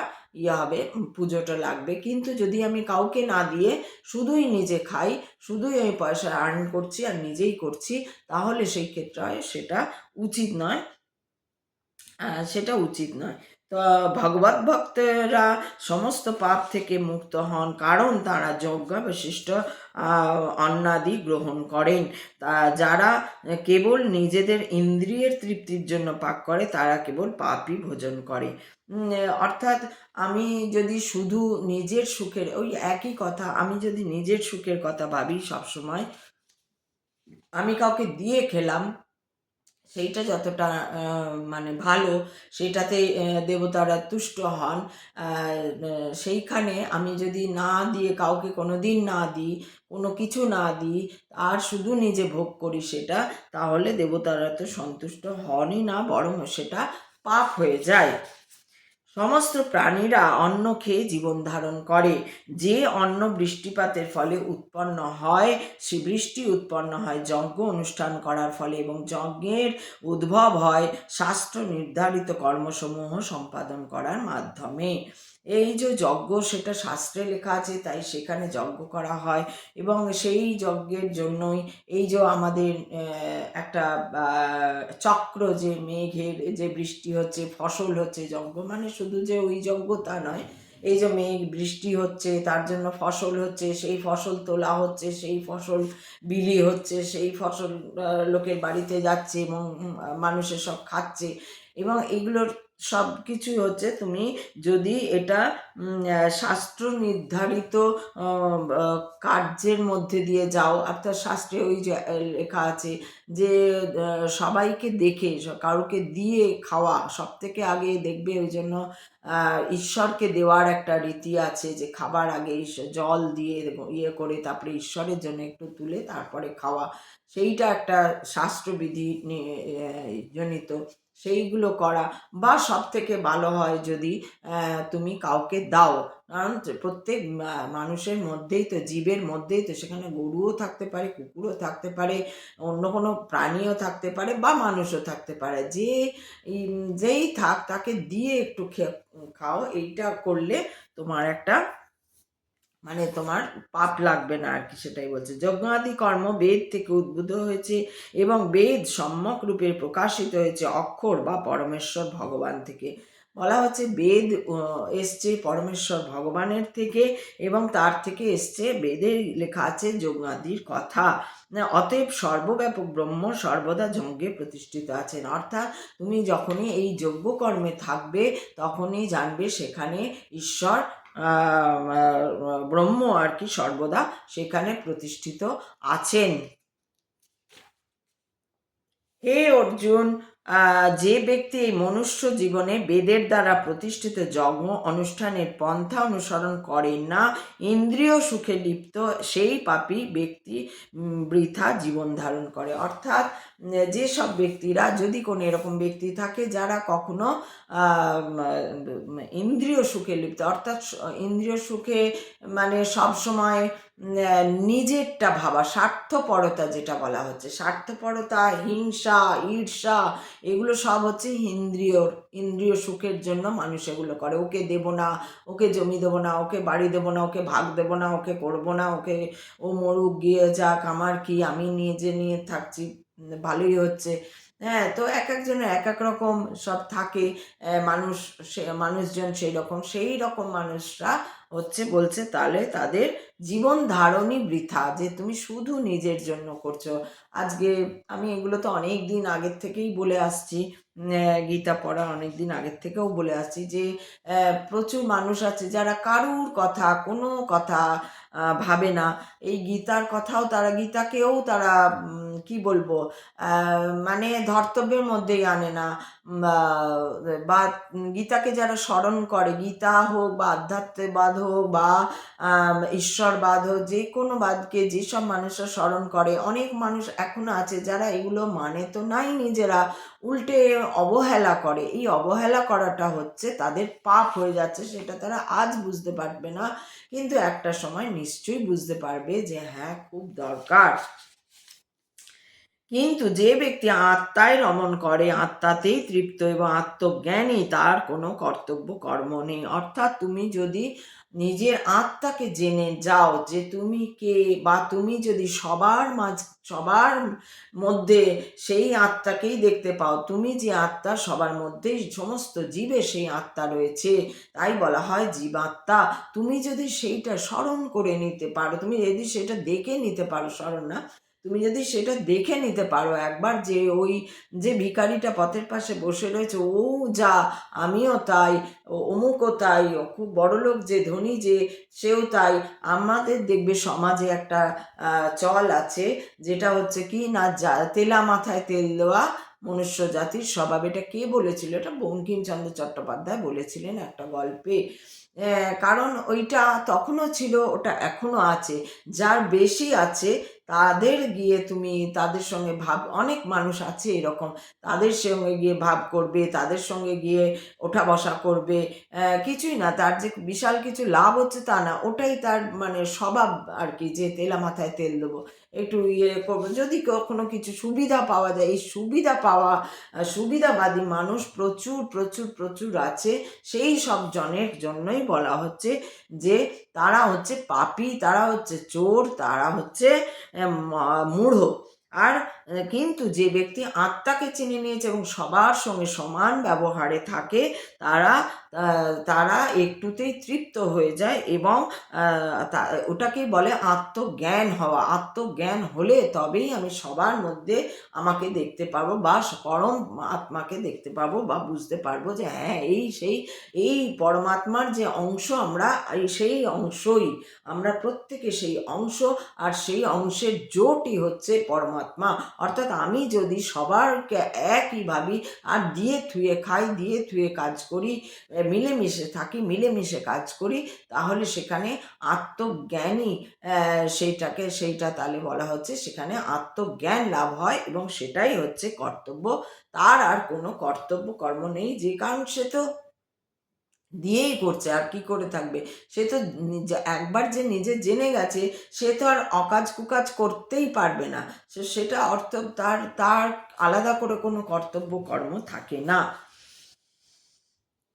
হবে, পুজোটা লাগবে। কিন্তু যদি আমি কাউকে না দিয়ে শুধুই নিজে খাই, শুধুই আমি পয়সা আর্ন করছি আর নিজেই করছি, তাহলে সেই ক্ষেত্রে সেটা উচিত নয়, সেটা উচিত নয়। তো ভগবত ভক্তরা সমস্ত পাপ থেকে মুক্ত হন, কারণ তারা যজ্ঞাবশিষ্ট অন্নাদি গ্রহণ করেন। যারা কেবল নিজেদের ইন্দ্রিয়ের তৃপ্তির জন্য পাক করে, তারা কেবল পাপই ভোজন করে। অর্থাৎ আমি যদি শুধু নিজের সুখের, ওই একই কথা, আমি যদি নিজের সুখের কথা ভাবি সবসময়, আমি কাউকে দিয়ে খেলাম, সেইটা যতটা মানে ভালো, সেটাতে দেবতারা তুষ্ট হন। সেইখানে আমি যদি না দিয়ে, কাউকে কোনো দিন না দিই, কোনো কিছু না দিই, আর শুধু নিজে ভোগ করি সেটা, তাহলে দেবতারা তো সন্তুষ্ট হনই না, বরং সেটা পাপ হয়ে যায়। সমস্ত প্রাণীরা অন্ন খেয়ে জীবন ধারণ করে। যে অন্ন বৃষ্টিপাতের ফলে উৎপন্ন হয়, সে বৃষ্টি উৎপন্ন হয় যজ্ঞ অনুষ্ঠান করার ফলে, এবং যজ্ঞের উদ্ভব হয় শাস্ত্র নির্ধারিত কর্মসমূহ সম্পাদন করার মাধ্যমে। এই যে যজ্ঞ, সেটা শাস্ত্রে লেখা আছে, তাই সেখানে যজ্ঞ করা হয়, এবং সেই যজ্ঞের জন্যই এই যে আমাদের একটা চক্র, যে মেঘের যে বৃষ্টি হচ্ছে, ফসল হচ্ছে, যজ্ঞ মানে শুধু যে ওই যজ্ঞ তা নয়, এই যে মেঘ বৃষ্টি হচ্ছে, তার জন্য ফসল হচ্ছে, সেই ফসল তোলা হচ্ছে, সেই ফসল বিলি হচ্ছে, সেই ফসল লোকের বাড়িতে যাচ্ছে, এবং মানুষের সব খাচ্ছে, এবং এগুলোর সব কিছুই হচ্ছে, তুমি যদি এটা শাস্ত্র নির্ধারিত কার্যের মধ্যে দিয়ে যাও, অর্থাৎ শাস্ত্রে ওই যে লেখা আছে যে সবাইকে দেখে, কারোকে দিয়ে খাওয়া, সব থেকে আগে দেখবে, ওই জন্য ঈশ্বরকে দেওয়ার একটা রীতি আছে, যে খাবার আগে জল দিয়ে ইয়ে করে তারপরে ঈশ্বরের জন্য একটু তুলে তারপরে খাওয়া, সেইটা একটা শাস্ত্রবিধি জনিত, সেইগুলো করা। বা সব থেকে ভালো হয় যদি তুমি কাউকে দাও, কারণ প্রত্যেক মানুষের মধ্যেই তো, জীবের মধ্যেই তো, সেখানে গরুও থাকতে পারে, কুকুরও থাকতে পারে, অন্য কোনো প্রাণীও থাকতে পারে, বা মানুষও থাকতে পারে, যেই থাক তাকে দিয়ে একটু খাও। এইটা করলে তোমার একটা মানে তোমার পাপ লাগবে না আর কি, সেটাই বলছে। যজ্ঞাদি কর্ম বেদ থেকে উদ্ভূত হয়েছে, এবং বেদ সম্যক রূপে প্রকাশিত হয়েছে অক্ষর বা পরমেশ্বর ভগবান থেকে। বলা হচ্ছে বেদ এসছে পরমেশ্বর ভগবানের থেকে, এবং তার থেকে এসছে, বেদে লেখা আছে যজ্ঞাদির কথা। অতএব সর্বব্যাপক ব্রহ্ম সর্বদা যজ্ঞে প্রতিষ্ঠিত আছেন। অর্থাৎ তুমি যখনই এই যজ্ঞকর্মে থাকবে, তখনই জানবে সেখানে ঈশ্বর, ব্রহ্ম আর কি, সর্বদা সেখানে প্রতিষ্ঠিত আছেন। হে অর্জুন, যে ব্যক্তি এই মনুষ্য জীবনে বেদের দ্বারা প্রতিষ্ঠিত যজ্ঞ অনুষ্ঠানের পন্থা অনুসরণ করে না, ইন্দ্রিয় সুখে লিপ্ত, সেই পাপী ব্যক্তি বৃথা জীবন ধারণ করে। অর্থাৎ যেসব ব্যক্তিরা, যদি কোনো এরকম ব্যক্তি থাকে যারা কখনো ইন্দ্রিয় সুখে লিপ্ত, অর্থাৎ ইন্দ্রিয় সুখে মানে সবসময় নিজেরটা ভাবা, স্বার্থপরতা যেটা বলা হচ্ছে, স্বার্থপরতা, হিংসা, ঈর্ষা, এগুলো সব হচ্ছে ইন্দ্রিয় সুখের জন্য মানুষ এগুলো করে। ওকে দেব না, ওকে জমি দেবো না, ওকে বাড়ি দেবো না, ওকে ভাগ দেবো না, ওকে করবো না, ওকে, ও মরুক গিয়ে যাক, আমার কি, আমি নিজে নিয়ে থাকছি, ভালোই হচ্ছে। হ্যাঁ, তো এক একজনের এক এক রকম সব থাকে, মানুষ, মানুষজন সেই রকম মানুষরা হচ্ছে, বলছে তাহলে তাদের জীবন ধারণই বৃথা, যে তুমি শুধু নিজের জন্য করছো। আজকে আমি এগুলো তো অনেক দিন আগের থেকেই বলে আসছি, গীতা পড়া অনেক দিন আগের থেকেও বলে আসছি, যে প্রচুর মানুষ আছে যারা কারুর কথা, কোনো কথা ভাবে না। এই গীতার কথাও তারা, গীতাকেও তারা কি বলবো, মানে ধর্তব্যের মধ্যেই আনে না। বা গীতাকে যারা স্মরণ করে, গীতা হোক বা আধ্যাত্মবাদ হোক বা ঈশ্বরবাদ হোক, যে কোনো বাদকে যেসব মানুষরা স্মরণ করে, অনেক মানুষ এখনো আছে যারা এগুলো মানে তো নাই নিজেরা, উল্টে অবহেলা করে। এই অবহেলা করাটা হচ্ছে তাদের পাপ হয়ে যাচ্ছে, সেটা তারা আজ বুঝতে পারবে না, কিন্তু একটা সময় নিশ্চয়ই বুঝতে পারবে যে হ্যাঁ, খুব দরকার। কিন্তু যে ব্যক্তি আত্মায় রমণ করে, আত্মাতেই তৃপ্ত এবং আত্মজ্ঞানী, তার কোনো কর্তব্য কর্ম নেই। অর্থাৎ তুমি যদি নিজের আত্মাকে জেনে যাও যে তুমি কে, বা তুমি যদি সবার মধ্যে সেই আত্মাকেই দেখতে পাও, তুমি যে আত্মা, সবার মধ্যেই, সমস্ত জীবে সেই আত্মা রয়েছে, তাই বলা হয় জীবাত্মা। তুমি যদি সেইটা স্মরণ করে নিতে পারো, তুমি যদি সেটা দেখে নিতে পারো, স্মরণ না, তুমি যদি সেটা দেখে নিতে পারো একবার, যে ওই যে ভিখারিটা পথের পাশে বসে রয়েছে, ও যা, আমিও তাই, অমুকও তাই, ও খুব বড়লোক যে, ধনী যে, সেও তাই। আমাদের দেখবে সমাজে একটা চল আছে, যেটা হচ্ছে কি না, তেলা মাথায় তেল দেওয়া, মনুষ্য জাতির স্বভাব। এটা কে বলেছিল? এটা বঙ্কিমচন্দ্র চট্টোপাধ্যায় বলেছিলেন একটা গল্পে। কারণ ওইটা তখনও ছিল, ওটা এখনও আছে। যার বেশি আছে তাদের গিয়ে তুমি তাদের সঙ্গে ভাব, অনেক মানুষ আছে এরকম, তাদের সঙ্গে গিয়ে ভাব করবে, তাদের সঙ্গে গিয়ে ওঠা বসা করবে, কিছুই না, তার যে বিশাল কিছু লাভ হচ্ছে তা না, ওটাই তার মানে স্বভাব আর কি, যে তেলা মাথায় তেল দেবো, একটু ইয়ে করবো যদি কখনো কিছু সুবিধা পাওয়া যায়। এই সুবিধা পাওয়া, সুবিধাবাদী মানুষ প্রচুর প্রচুর প্রচুর আছে। সেই সব জনের জন্যই বলা হচ্ছে যে তারা হচ্ছে পাপী, তারা হচ্ছে চোর, তারা হচ্ছে মূঢ়। আর কিন্তু যে ব্যক্তি আত্মাকে চিনে নিয়েছে এবং সবার সঙ্গে সমান ব্যবহারে থাকে, তারা তারা একটুতেই তৃপ্ত হয়ে যায় এবং ওটাকেই বলে আত্মজ্ঞান হওয়া। আত্মজ্ঞান হলে তবেই আমি সবার মধ্যে আমাকে দেখতে পারবো, বা পরম আত্মাকে দেখতে পারবো, বা বুঝতে পারবো যে হ্যাঁ এই পরমাত্মার যে অংশ আমরা, সেই অংশই আমরা, প্রত্যেকে সেই অংশ, আর সেই অংশের জোটই হচ্ছে পরমাত্মা। অর্থাৎ আমি যদি সবারকে একই ভাবি, আর দিয়ে থুয়ে খাই, দিয়ে থুয়ে কাজ করি, মিলেমিশে থাকি, মিলেমিশে কাজ করি, তাহলে সেখানে আত্মজ্ঞানী, সেইটা তাহলে বলা হচ্ছে সেখানে আত্মজ্ঞান লাভ হয়, এবং সেটাই হচ্ছে কর্তব্য। তার আর কোনো কর্তব্য কর্ম নেই, যে কারণ সে তো দিয়েই করছে, আর কি করে থাকবে। সে তো একবার যে নিজে জেনে গেছে, সে তো আর অকাজ কুকাজ করতেই পারবে না। সেটা অর্থ তার তার আলাদা করে কোনো কর্তব্য কর্ম থাকে না।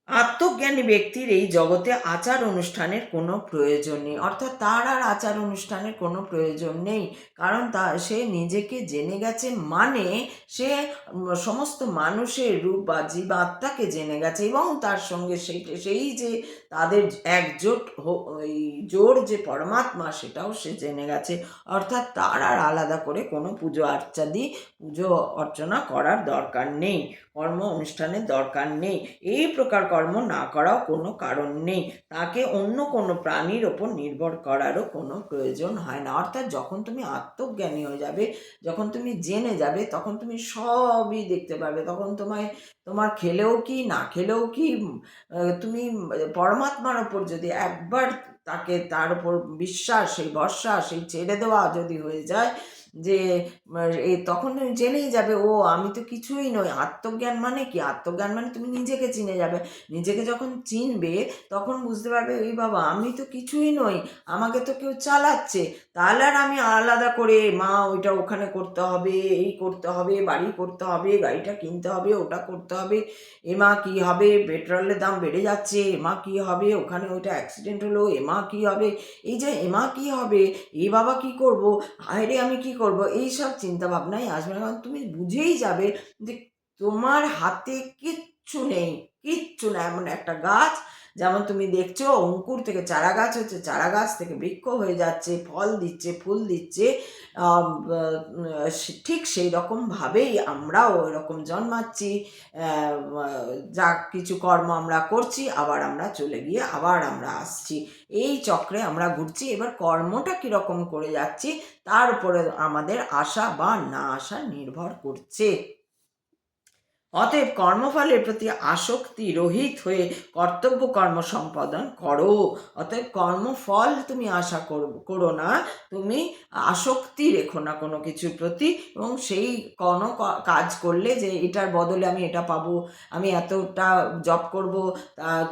আত্মজ্ঞানী ব্যক্তির এই জগতে আচার অনুষ্ঠানের কোনো প্রয়োজন নেই, অর্থাৎ তার আর আচার অনুষ্ঠানের কোনো প্রয়োজন নেই। কারণ সে নিজেকে জেনে গেছে, মানে সে সমস্ত মানুষের রূপ বা জীবাত্মাকে জেনে গেছে, এবং তার সঙ্গে সেই যে তাদের একজোট ওই জোর যে পরমাত্মা, সেটাও সে জেনে গেছে। অর্থাৎ তার আর আলাদা করে কোনো পুজো আর্চাদি, পুজো অর্চনা করার দরকার নেই, কর্ম অনুষ্ঠানের দরকার নেই। এই প্রকার কর্ম না করাও কোনো কারণ নেই, তাকে অন্য কোনো প্রাণীর ওপর নির্ভর করারও কোনো প্রয়োজন হয় না। অর্থাৎ যখন তুমি আত্মজ্ঞানী হয়ে যাবে, যখন তুমি জেনে যাবে, তখন তুমি সবই দেখতে পাবে। তখন তোমার খেলেও কি না খেলেও কি, তুমি পরমাত্মার ওপর যদি একবার তার উপর বিশ্বাস, সেই ভরসা, সেই ছেড়ে দেওয়া যদি হয়ে যায়, যে তখন তুমি জেনেই যাবে, ও আমি তো কিছুই নই। আত্মজ্ঞান মানে কি? আত্মজ্ঞান মানে তুমি নিজেকে চিনে যাবে। নিজেকে যখন চিনবে, তখন বুঝতে পারবে, এই বাবা আমি তো কিছুই নই, আমাকে তো কেউ চালাচ্ছে। তাহলে আর আমি আলাদা করে মা ওইটা ওখানে করতে হবে, এই করতে হবে, বাড়ি করতে হবে, গাড়িটা কিনতে হবে, ওটা করতে হবে, এমা কি হবে, পেট্রোলের দাম বেড়ে যাচ্ছে, এমা কি হবে, ওখানে ওইটা অ্যাক্সিডেন্ট হলো, এমা কি হবে, এই যে এমা কি হবে, এ বাবা কি করব, আরে আমি কি করব, এইসব চিন্তা ভাবনাই আসবে না। কারণ তুমি বুঝেই যাবে যে তোমার হাতে কিচ্ছু নেই, কিচ্ছু না। এমন একটা গাছ, যেমন তুমি দেখছো অঙ্কুর থেকে চারা গাছ হচ্ছে, চারা গাছ থেকে বৃক্ষ হয়ে যাচ্ছে, ফল দিচ্ছে, ফুল দিচ্ছে, ঠিক সেই রকমভাবেই আমরাও এরকম জন্মাচ্ছি, যা কিছু কর্ম আমরা করছি, আবার আমরা চলে গিয়ে আবার আমরা আসছি, এই চক্রে আমরা ঘুরছি। এবার কর্মটা কীরকম করে যাচ্ছি, তার উপরে আমাদের আশা বা না আশা নির্ভর করছে। অতএব কর্মফলের প্রতি আসক্তি রহিত হয়ে কর্তব্য কর্ম সম্পাদন করো। অতএব কর্মফল তুমি আশা করো না, তুমি আসক্তি রেখো না কোনো কিছুর প্রতি, এবং সেই কোনো কাজ করলে যে এটার বদলে আমি এটা পাবো, আমি এতটা জব করব,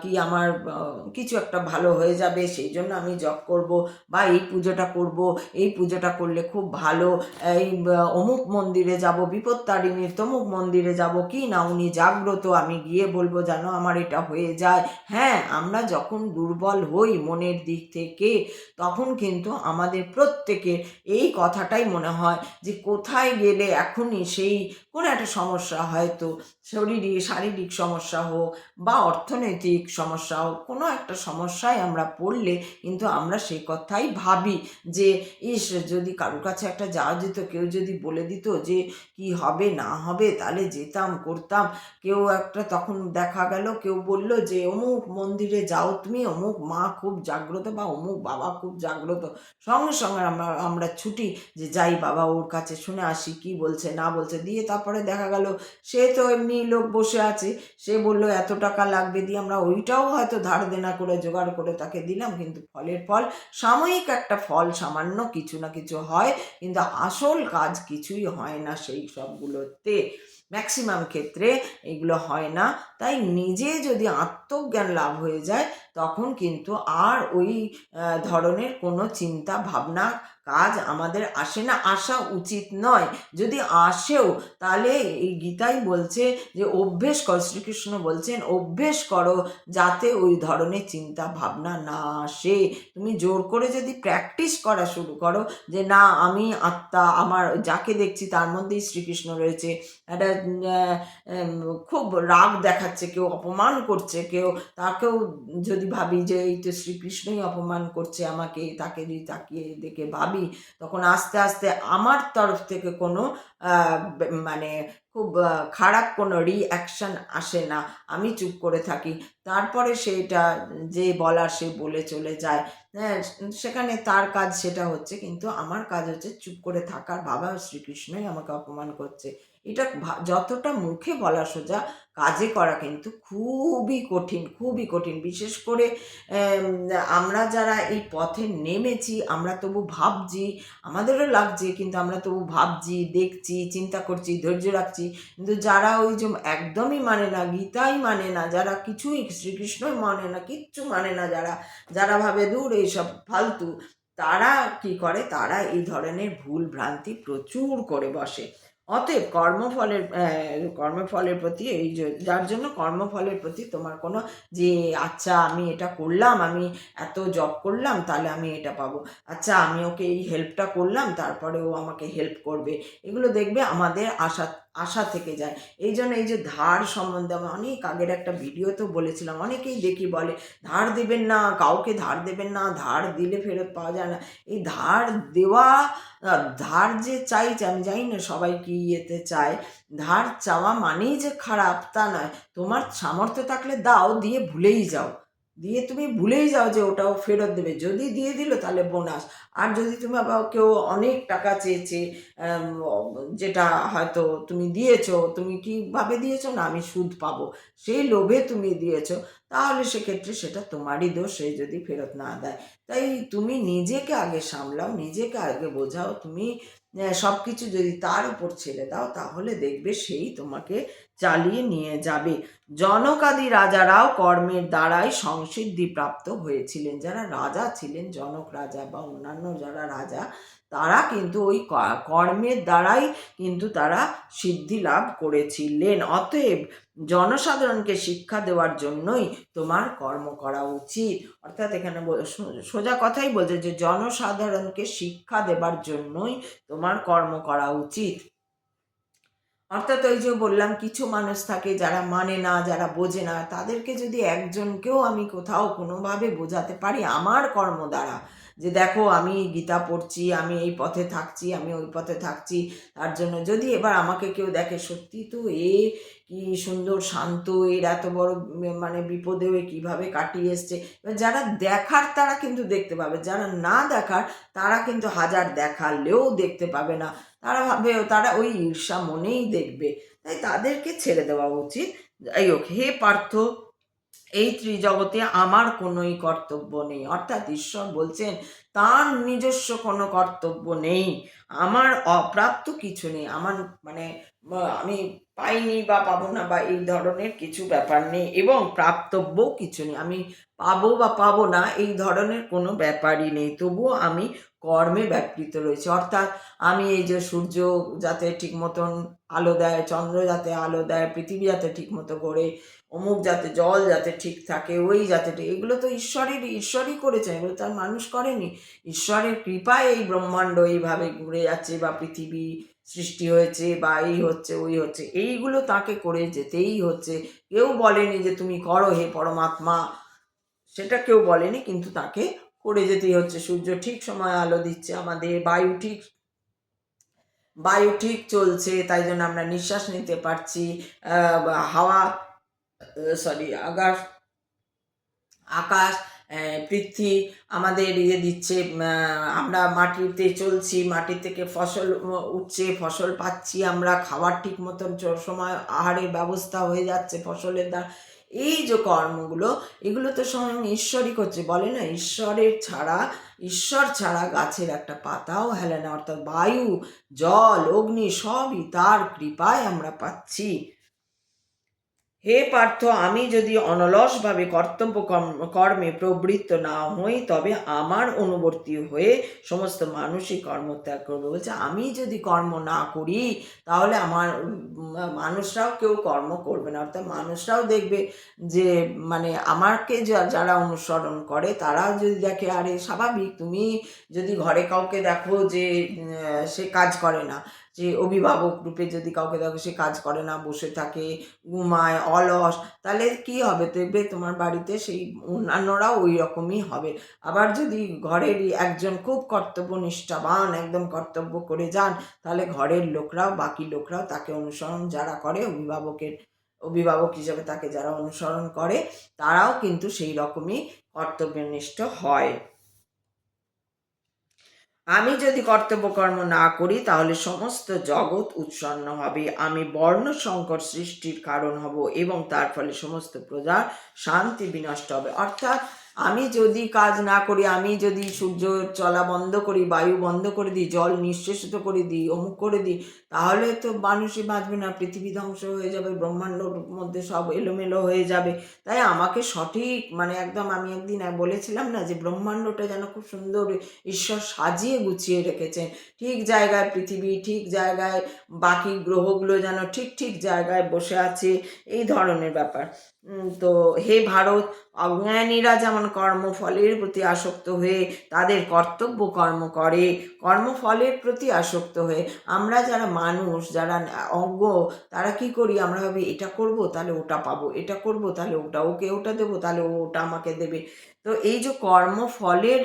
কি আমার কিছু একটা ভালো হয়ে যাবে, সেই জন্য আমি জব করব, বা এই পুজোটা করব, এই পুজোটা করলে খুব ভালো, এই অমুক মন্দিরে যাব, বিপত্তারিণীর তমুক মন্দিরে যাব, কি না উনি জাগ্রত, আমি গিয়ে বলবো যেন আমার এটা হয়ে যায়। হ্যাঁ, আমরা যখন দুর্বল হই মনের দিক থেকে, তখন কিন্তু আমাদের প্রত্যেকের এই কথাটাই মনে হয় যে কোথায় গেলে এখনই সেই কোনো একটা সমস্যা, হয়তো শারীরিক সমস্যা হোক বা অর্থনৈতিক সমস্যা হোক, কোনো একটা সমস্যায় আমরা পড়লে কিন্তু আমরা সেই কথাই ভাবি যে ইস, যদি কারোর কাছে একটা যাওয়া যেত, কেউ যদি বলে দিত যে কি হবে না হবে, তাহলে যেতাম, করতাম, কেউ একটা তখন দেখা গেল কেউ বলল যে অমুক মন্দিরে যাও তুমি, অমুক মা খুব জাগ্রত বা অমুক বাবা খুব জাগ্রত, সঙ্গে সঙ্গে আমরা ছুটি যে যাই বাবা ওর কাছে শুনে আসি কি বলছে না বলছে। দিয়ে তারপরে দেখা গেল সে তো এমনি লোক বসে আছে, সে বলল এত টাকা লাগবে, দিয়ে আমরা ওইটাও হয়তো ধার দেনা করে জোগাড় করে তাকে দিলাম, কিন্তু ফলের ফল সাময়িক একটা ফল, সামান্য কিছু না কিছু হয়, কিন্তু আসল কাজ কিছুই হয় না সেই সবগুলোতে, ম্যাক্সিমাম ক্ষেত্রে এগুলো হয় না। তাই নিজে যদি আত্মজ্ঞান লাভ হয়ে যায় তখন কিন্তু আর ওই ধরনের কোনো চিন্তা ভাবনা কাজ আমাদের আসে না, আসা উচিত নয়। যদি আসেও তাহলে এই গীতাই বলছে যে অভ্যেস করো, শ্রীকৃষ্ণ বলছেন অভ্যেস করো যাতে ওই ধরনের চিন্তা ভাবনা না আসে। তুমি জোর করে যদি প্র্যাকটিস করা শুরু করো যে না আমি আত্মা, আমার যাকে দেখছি তার মধ্যেই শ্রীকৃষ্ণ রয়েছে, একটা খুব রাগ দেখাচ্ছে কেউ, অপমান করছে কেউ, তাকেও যদি ভাবি যে এই তো শ্রীকৃষ্ণই অপমান করছে আমাকে, তাকে যদি তাকিয়ে দেখে ভাবি, তখন আস্তে আস্তে আমার তরফ থেকে কোনো মানে খুব খারাপ কোনো রিঅ্যাকশান আসে না, আমি চুপ করে থাকি। তারপরে সেটা যে বলার সে বলে চলে যায়, হ্যাঁ, সেখানে তার কাজ সেটা হচ্ছে, কিন্তু আমার কাজ হচ্ছে চুপ করে থাকার, বাবা শ্রীকৃষ্ণই আমাকে অপমান করছে। এটা যতটা মুখে বলা সোজা, কাজে করা কিন্তু খুবই কঠিন, খুবই কঠিন। বিশেষ করে আমরা যারা এই পথে নেমেছি আমরা তবু ভাবছি, আমাদেরও লাগছে, কিন্তু আমরা তবু ভাবছি, দেখছি, চিন্তা করছি, ধৈর্য রাখছি। কিন্তু যারা ওই যে একদমই মানে না, গীতাই মানে না, যারা কিছুই শ্রীকৃষ্ণই মানে না, কিচ্ছু মানে না, যারা যারা ভাবে দূর এইসব ফালতু, তারা কি করে, তারা এই ধরনের ভুল ভ্রান্তি প্রচুর করে বসে। অতএব কর্মফলের প্রতি এই যে যার জন্য কর্মফলের প্রতি তোমার কোনো যে আচ্ছা আমি এটা করলাম, আমি এত জব করলাম তাহলে আমি এটা পাবো, আচ্ছা আমি ওকে এই হেল্পটা করলাম তারপরে ও আমাকে হেল্প করবে, এগুলো দেখবে আমাদের আশা আশা থেকে যায়। এই জন্য এই যে ধার সম্বন্ধে আমি অনেক আগের একটা ভিডিওতেও বলেছিলাম, অনেকেই দেখি বলে ধার দেবেন না, কাউকে ধার দেবেন না, ধার দিলে ফেরত পাওয়া যায় না। এই ধার দেওয়া, ধার যে চাইছে, আমি জানি না সবাই কি ইয়েতে চায়, ধার চাওয়া মানেই যে খারাপ তা নয়। তোমার সামর্থ্য থাকলে দাও, দিয়ে ভুলেই যাও, দিয়ে তুমি ভুলেই যাও যে ওটাও ফেরত দেবে, যদি দিয়ে দিল তাহলে বোনাস। আর যদি তুমি আবার কেউ অনেক টাকা চেয়েছে, যেটা হয়তো তুমি দিয়েছো, তুমি কিভাবে দিয়েছো, না আমি সুদ পাবো, সেই লোভে তুমি দিয়েছো, তাহলে সেক্ষেত্রে সেটা তোমারই দোষ, সে যদি ফেরত না দেয়। তাই তুমি নিজেকে আগে সামলাও, নিজেকে আগে বোঝাও, তুমি সব কিছু যদি তার উপর ছেড়ে দাও তাহলে দেখবে সেই তোমাকে চালিয়ে নিয়ে যাবে। জনকাদি রাজারাও কর্মের দ্বারাই সংসিদ্ধি প্রাপ্ত হয়েছিলেন। যারা রাজা ছিলেন, জনক রাজা বা অন্যান্য যারা রাজা, তারা কিন্তু ওই কর্মের দ্বারাই কিন্তু তারা সিদ্ধি লাভ করেছিলেন। অতএব জনসাধারণকে শিক্ষা দেওয়ার জন্যই তোমার কর্ম করা উচিত। অর্থাৎ এখানে সোজা কথাই বলছে যে জনসাধারণকে শিক্ষা দেবার জন্যই তোমার কর্ম করা উচিত। অর্থাৎ ওই যে বললাম কিছু মানুষ থাকে যারা মানে না, যারা বোঝে না, তাদেরকে যদি একজনকেও আমি কোথাও কোনোভাবে বোঝাতে পারি আমার কর্ম দ্বারা, যে দেখো আমি গীতা পড়ছি, আমি এই পথে থাকছি, আমি ওই পথে থাকছি, তার জন্য যদি এবার আমাকে কেউ দেখে সত্যি তো এ কি সুন্দর শান্ত, এর এত বড় মানে বিপদেও এ কীভাবে কাটিয়ে এসছে, এবার যারা দেখার তারা কিন্তু দেখতে পাবে, যারা না দেখার তারা কিন্তু হাজার দেখালেও দেখতে পাবে না, তারা ভাবে, তারা ওই ঈর্ষা মনেই দেখবে। তাই তাদেরকে ছেড়ে দেওয়া উচিত। যাই হোক, হে পার্থ, এই ত্রিজগতে আমার কোনোই কর্তব্য নেই। অর্থাৎ ঈশ্বর বলছেন তার নিজস্ব কোনো কর্তব্য নেই, আমার অপ্রাপ্ত কিছু নেই, আমার মানে আমি পাইনি বা পাবো না বা এই ধরনের কিছু ব্যাপার নেই, এবং প্রাপ্তব্যও কিছু নেই, আমি পাবো বা পাবো না এই ধরনের কোনো ব্যাপারই নেই, তবুও আমি কর্মে ব্যাপৃত রয়েছে। অর্থাৎ আমি এই যে সূর্য যাতে ঠিক মতন আলো দেয়, চন্দ্র যাতে আলো দেয়, পৃথিবী যাতে ঠিক মতো করে, অমুক যাতে জল যাতে ঠিক থাকে, ওই যাতে ঠিক, এগুলো তো ঈশ্বরই করেছেন, এগুলো তো আর মানুষ করেনি। ঈশ্বরের কৃপায় এই ব্রহ্মাণ্ড এইভাবে ঘুরে যাচ্ছে, বা পৃথিবী সৃষ্টি হয়েছে, বা এই হচ্ছে ওই হচ্ছে, এইগুলো তাকে করে যেতেই হচ্ছে। কেউ বলেনি যে তুমি করো হে পরমাত্মা, সেটা কেউ বলেনি, কিন্তু তাকে করে যেতেই হচ্ছে। সূর্য ঠিক সময় আলো দিচ্ছে আমাদের, বায়ু ঠিক বায়ু ঠিক চলছে, তাই জন্য আমরা নিঃশ্বাস নিতে পারছি। হাওয়া, আকাশ আকাশ পৃথ্বী আমাদের দিচ্ছে, আমরা মাটিতে চলছি, মাটি থেকে ফসল উঠছে, ফসল পাচ্ছি, আমরা খাবার ঠিক মতন সময় আহারের ব্যবস্থা হয়ে যাচ্ছে ফসলের দ্বারা। এই যে কর্মগুলো, এগুলো তো স্বয়ং ঈশ্বরই করছে। বলে না, ঈশ্বর ছাড়া গাছের একটা পাতাও হেলে না। অর্থাৎ বায়ু, জল, অগ্নি সবই তার কৃপায় আমরা পাচ্ছি। হে পার্থ, আমি যদি অনলসভাবে কর্তব্য কর্মে প্রবৃত্ত না হই, তবে আমার অনুবর্তী হয়ে সমস্ত মানুষই কর্ম ত্যাগ করবে। বলছে আমি যদি কর্ম না করি, তাহলে আমার মানুষরাও কেউ কর্ম করবে না। অর্থাৎ মানুষরাও দেখবে যে মানে আমাকে যারা অনুসরণ করে, তারাও যদি দেখে, আরে স্বাভাবিক, তুমি যদি ঘরে কাউকে দেখো যে সে কাজ করে না, যে অভিভাবক রূপে যদি কাউকে দেখো সে কাজ করে না, বসে থাকে, ঘুমায়, অলস, তাহলে কি হবে? দেখবে তোমার বাড়িতে সেই অন্যান্যরাও ওই রকমই হবে। আবার যদি ঘরেরই একজন খুব কর্তব্যনিষ্ঠাবান, একদম কর্তব্য করে যান, তাহলে ঘরের লোকরাও, বাকি লোকরাও তাকে অনুসরণ যারা করে, অভিভাবক হিসেবে তাকে যারা অনুসরণ করে, তারাও কিন্তু সেই রকমই কর্তব্যনিষ্ঠ হয়। আমি যদি কর্তব্যকর্ম না করি, তাহলে সমস্ত জগৎ উৎসন্ন হবে, আমি বর্ণ সংকট সৃষ্টির কারণ হব, এবং তার ফলে সমস্ত প্রজার শান্তি বিনষ্ট হবে। অর্থাৎ আমি যদি কাজ না করি, আমি যদি সূর্য চলা বন্ধ করি, বায়ু বন্ধ করে দিই, জল নিঃশেষিত করে দিই, অমুক করে দিই, তাহলে তো মানুষই বাঁচবে না, পৃথিবী ধ্বংস হয়ে যাবে, ব্রহ্মাণ্ডর মধ্যে সব এলোমেলো হয়ে যাবে। তাই আমাকে সঠিক একদম, আমি একদিন বলেছিলাম না যে ব্রহ্মাণ্ডটা যেন খুব সুন্দর ঈশ্বর সাজিয়ে গুছিয়ে রেখেছেন, ঠিক জায়গায় পৃথিবী, ঠিক জায়গায় বাকি গ্রহগুলো যেন ঠিক ঠিক জায়গায় বসে আছে, এই ধরনের ব্যাপার। তো হে ভারত, অজ্ঞানীরা যেমন কর্মফলের প্রতি আসক্ত হয়ে তাদের কর্তব্য কর্ম করে, কর্মফলের প্রতি আসক্ত হয়ে আমরা যারা মানুষ, যারা অজ্ঞ, তারা কি করি? আমরা ভাবি এটা করব তাহলে ওটা পাবো, এটা করব তাহলে ওকে ওটা দেবো, তাহলে ওটা আমাকে দেবে। তো এই যে কর্মফলের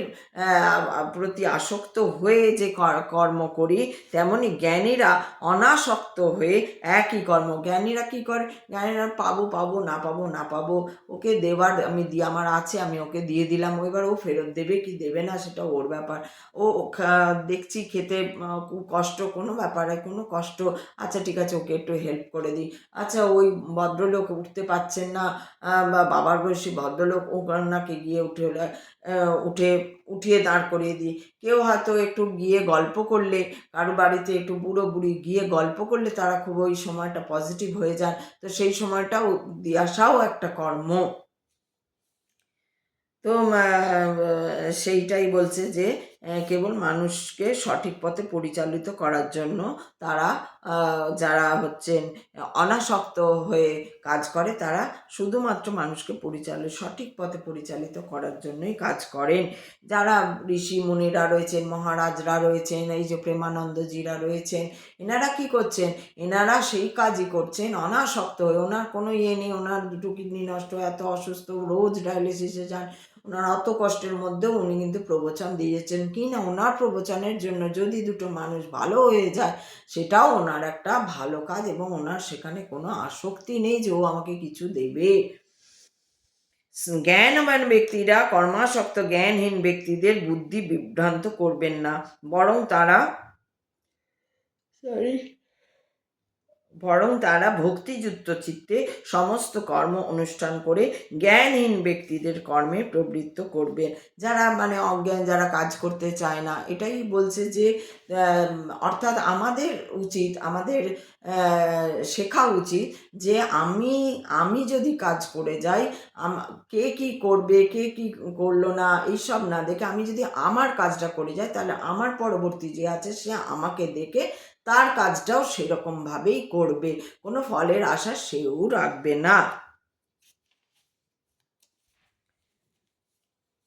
প্রতি আসক্ত হয়ে যে কর্ম করি, তেমনি জ্ঞানীরা অনাসক্ত হয়ে একই কর্ম, জ্ঞানীরা কি করে? জ্ঞানীরা পাবো পাবো, না পাবো না পাবো, ওকে দেবার আমি আমার আছে, আমি ওকে দিয়ে দিলাম, এবার ও ফেরত দেবে কি দেবে না সেটা ওর ব্যাপার। ও দেখছি খেতে কষ্ট, কোনো ব্যাপারে কোনো কষ্ট, আচ্ছা ঠিক আছে ওকে একটু হেল্প করে দিই। আচ্ছা ওই ভদ্রলোক উঠতে পারছেন না, বা বাবার বয়সী ভদ্রলোক, ও নাকি গিয়ে উঠিয়ে দাঁড় করিয়ে দিই। কেউ হয়তো একটু গিয়ে গল্প করলে, কারো বাড়িতে একটু বুড়ো বুড়ি গিয়ে গল্প করলে, তারা খুব ওই সময়টা পজিটিভ হয়ে যান। তো সেই সময়টাও দিয়ে আসাও একটা কর্ম। তো সেইটাই বলছে যে কেবল মানুষকে সঠিক পথে পরিচালিত করার জন্য তারা, যারা হচ্ছেন অনাসক্ত হয়ে কাজ করে, তারা শুধুমাত্র মানুষকে সঠিক পথে পরিচালিত করার জন্যই কাজ করেন। যারা ঋষি মুনিরা রয়েছেন, মহারাজরা রয়েছেন, এই যে প্রেমানন্দজিরা রয়েছেন, এনারা কি করছেন? এনারা সেই কাজই করছেন অনাসক্ত হয়ে। ওনার কোনো ইয়ে নেই, ওনার দুটো কিডনি নষ্ট, এত অসুস্থ, রোজ ডায়ালিসিসে যান, ওনার অত কষ্টের মধ্যেও উনি কিন্তু প্রবচন দিয়েছেন কি না, ওনার প্রবচনের জন্য যদি দুটো মানুষ ভালো হয়ে যায়, সেটাও ওনার একটা ভালো কাজ, এবং ওনার সেখানে কোনো আসক্তি নেই যে ও আমাকে কিছু দেবে। জ্ঞানবান ব্যক্তিরা কর্মাসক্ত জ্ঞানহীন ব্যক্তিদের বুদ্ধি বিভ্রান্ত করবেন না, বরং তারা ভক্তিযুক্ত চিত্তে সমস্ত কর্ম অনুষ্ঠান করে জ্ঞানহীন ব্যক্তিদের কর্মে প্রবৃত্ত করবেন। যারা অজ্ঞান, যারা কাজ করতে চায় না, এটাই বলছে যে অর্থাৎ আমাদের উচিত, আমাদের শেখা উচিত যে আমি যদি কাজ করে যাই, কে কি করবে, কে কি করলো না, এইসব না দেখে আমি যদি আমার কাজটা করে যাই, তাহলে আমার পরবর্তী যে আছে সে আমাকে দেখে তার কাজটাও সেরকমভাবেই করবে, কোনো ফলের আশা সেও রাখবে না।